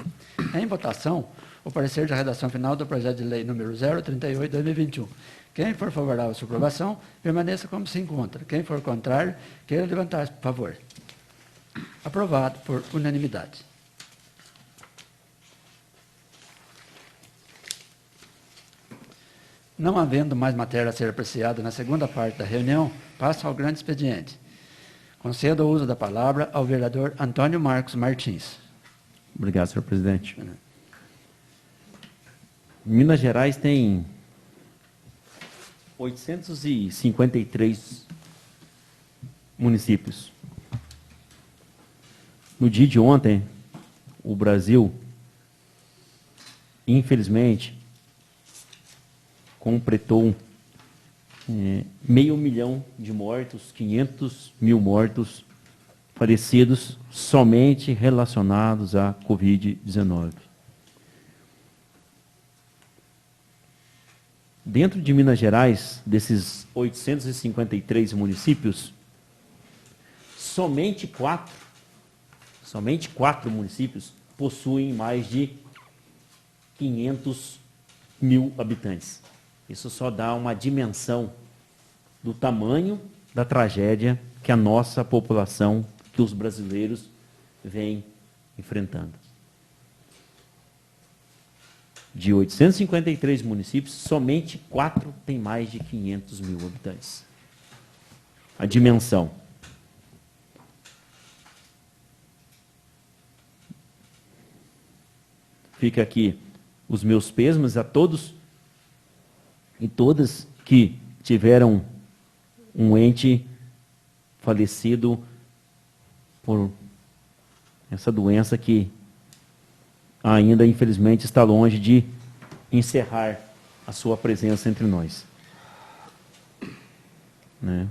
Em votação, o parecer da redação final do projeto de lei número 038/2021. Quem for favorável à sua aprovação, permaneça como se encontra. Quem for contrário, queira levantar-se, por favor. Aprovado por unanimidade. Não havendo mais matéria a ser apreciada na segunda parte da reunião, passo ao grande expediente. Concedo o uso da palavra ao vereador Antônio Marcos Martins. Obrigado, senhor presidente. Minas Gerais tem 853 municípios. No dia de ontem, o Brasil, infelizmente, completou 500.000 de mortos, 500.000 mortos falecidos somente relacionados à Covid-19. Dentro de Minas Gerais, desses 853 municípios, somente quatro municípios possuem mais de 500.000 habitantes. Isso só dá uma dimensão do tamanho da tragédia que a nossa população, que os brasileiros vêm enfrentando. De 853 municípios, somente 4 têm mais de 500.000 habitantes. A dimensão. Fica aqui os meus pêsames a todos e todas que tiveram um ente falecido por essa doença que ainda, infelizmente, está longe de encerrar a sua presença entre nós. Né?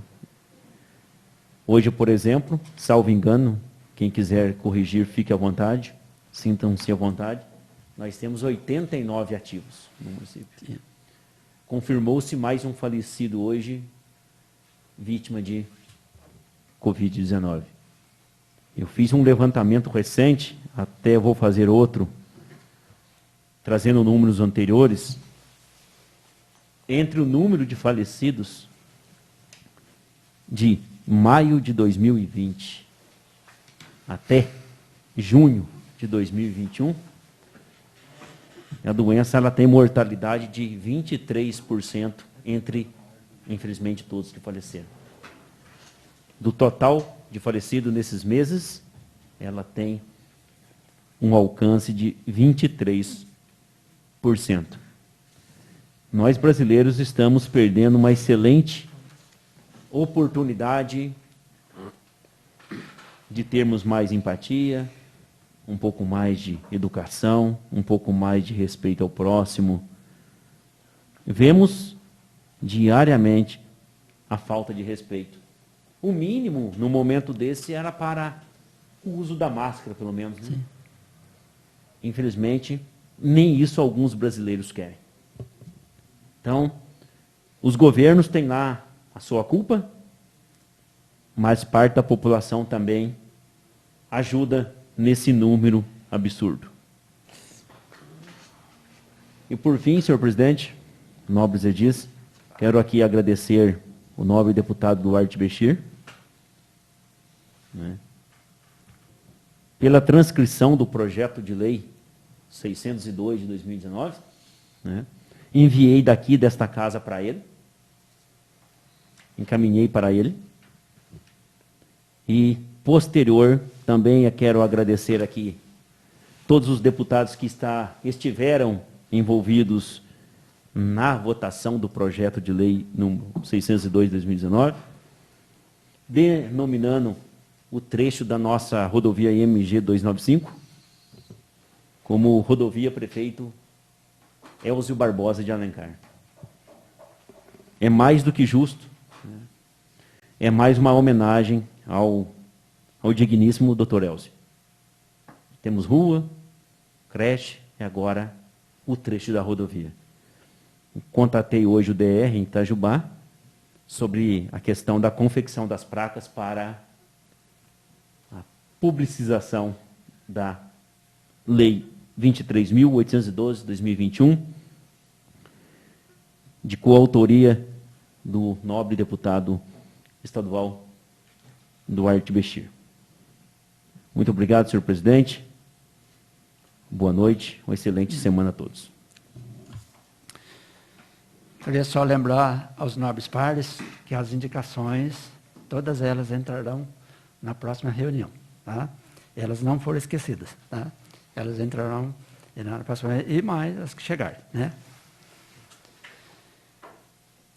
Hoje, por exemplo, salvo engano, Quem quiser corrigir, fique à vontade, sintam-se à vontade. Nós temos 89 ativos no município. Confirmou-se mais um falecido hoje, vítima de Covid-19. Eu fiz um levantamento recente, até vou fazer outro, trazendo números anteriores. Entre o número de falecidos de maio de 2020 até junho de 2021, a doença ela tem mortalidade de 23% entre, infelizmente, todos que faleceram. Do total de falecidos nesses meses, ela tem um alcance de 23%. Nós, brasileiros, estamos perdendo uma excelente oportunidade de termos mais empatia, um pouco mais de educação, um pouco mais de respeito ao próximo. Vemos diariamente a falta de respeito. O mínimo, no momento desse, era para o uso da máscara, pelo menos. Né? Infelizmente, nem isso alguns brasileiros querem. Então, os governos têm lá a sua culpa, mas parte da população também ajuda nesse número absurdo. E por fim, senhor presidente, nobres edis, quero aqui agradecer o nobre deputado Duarte Bechir, né, pela transcrição do projeto de lei 602 de 2019, né, enviei daqui desta casa para ele, encaminhei para ele, e posterior também quero agradecer aqui todos os deputados que estiveram envolvidos na votação do projeto de lei número 602 de 2019, denominando o trecho da nossa rodovia MG 295 como rodovia Prefeito Elzio Barbosa de Alencar. É mais do que justo, né? É mais uma homenagem ao digníssimo Dr. Elzio. Temos rua, creche e agora o trecho da rodovia. Contatei hoje o DR em Itajubá sobre a questão da confecção das placas para a publicização da Lei 23.812 de 2021, de coautoria do nobre deputado estadual Duarte Bechir. Muito obrigado, senhor presidente. Boa noite, uma excelente semana a todos. Queria só lembrar aos nobres pares que as indicações, todas elas entrarão na próxima reunião. Tá? Elas não foram esquecidas. Tá? Elas entrarão na próxima reunião, e mais as que chegarem. Né?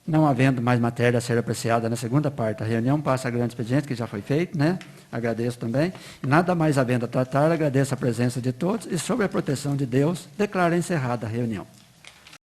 Não havendo mais matéria a ser apreciada na segunda parte da reunião, passa a grande expediente, que já foi feito, né? Agradeço também. Nada mais havendo a tratar, agradeço a presença de todos e, sob a proteção de Deus, declaro encerrada a reunião.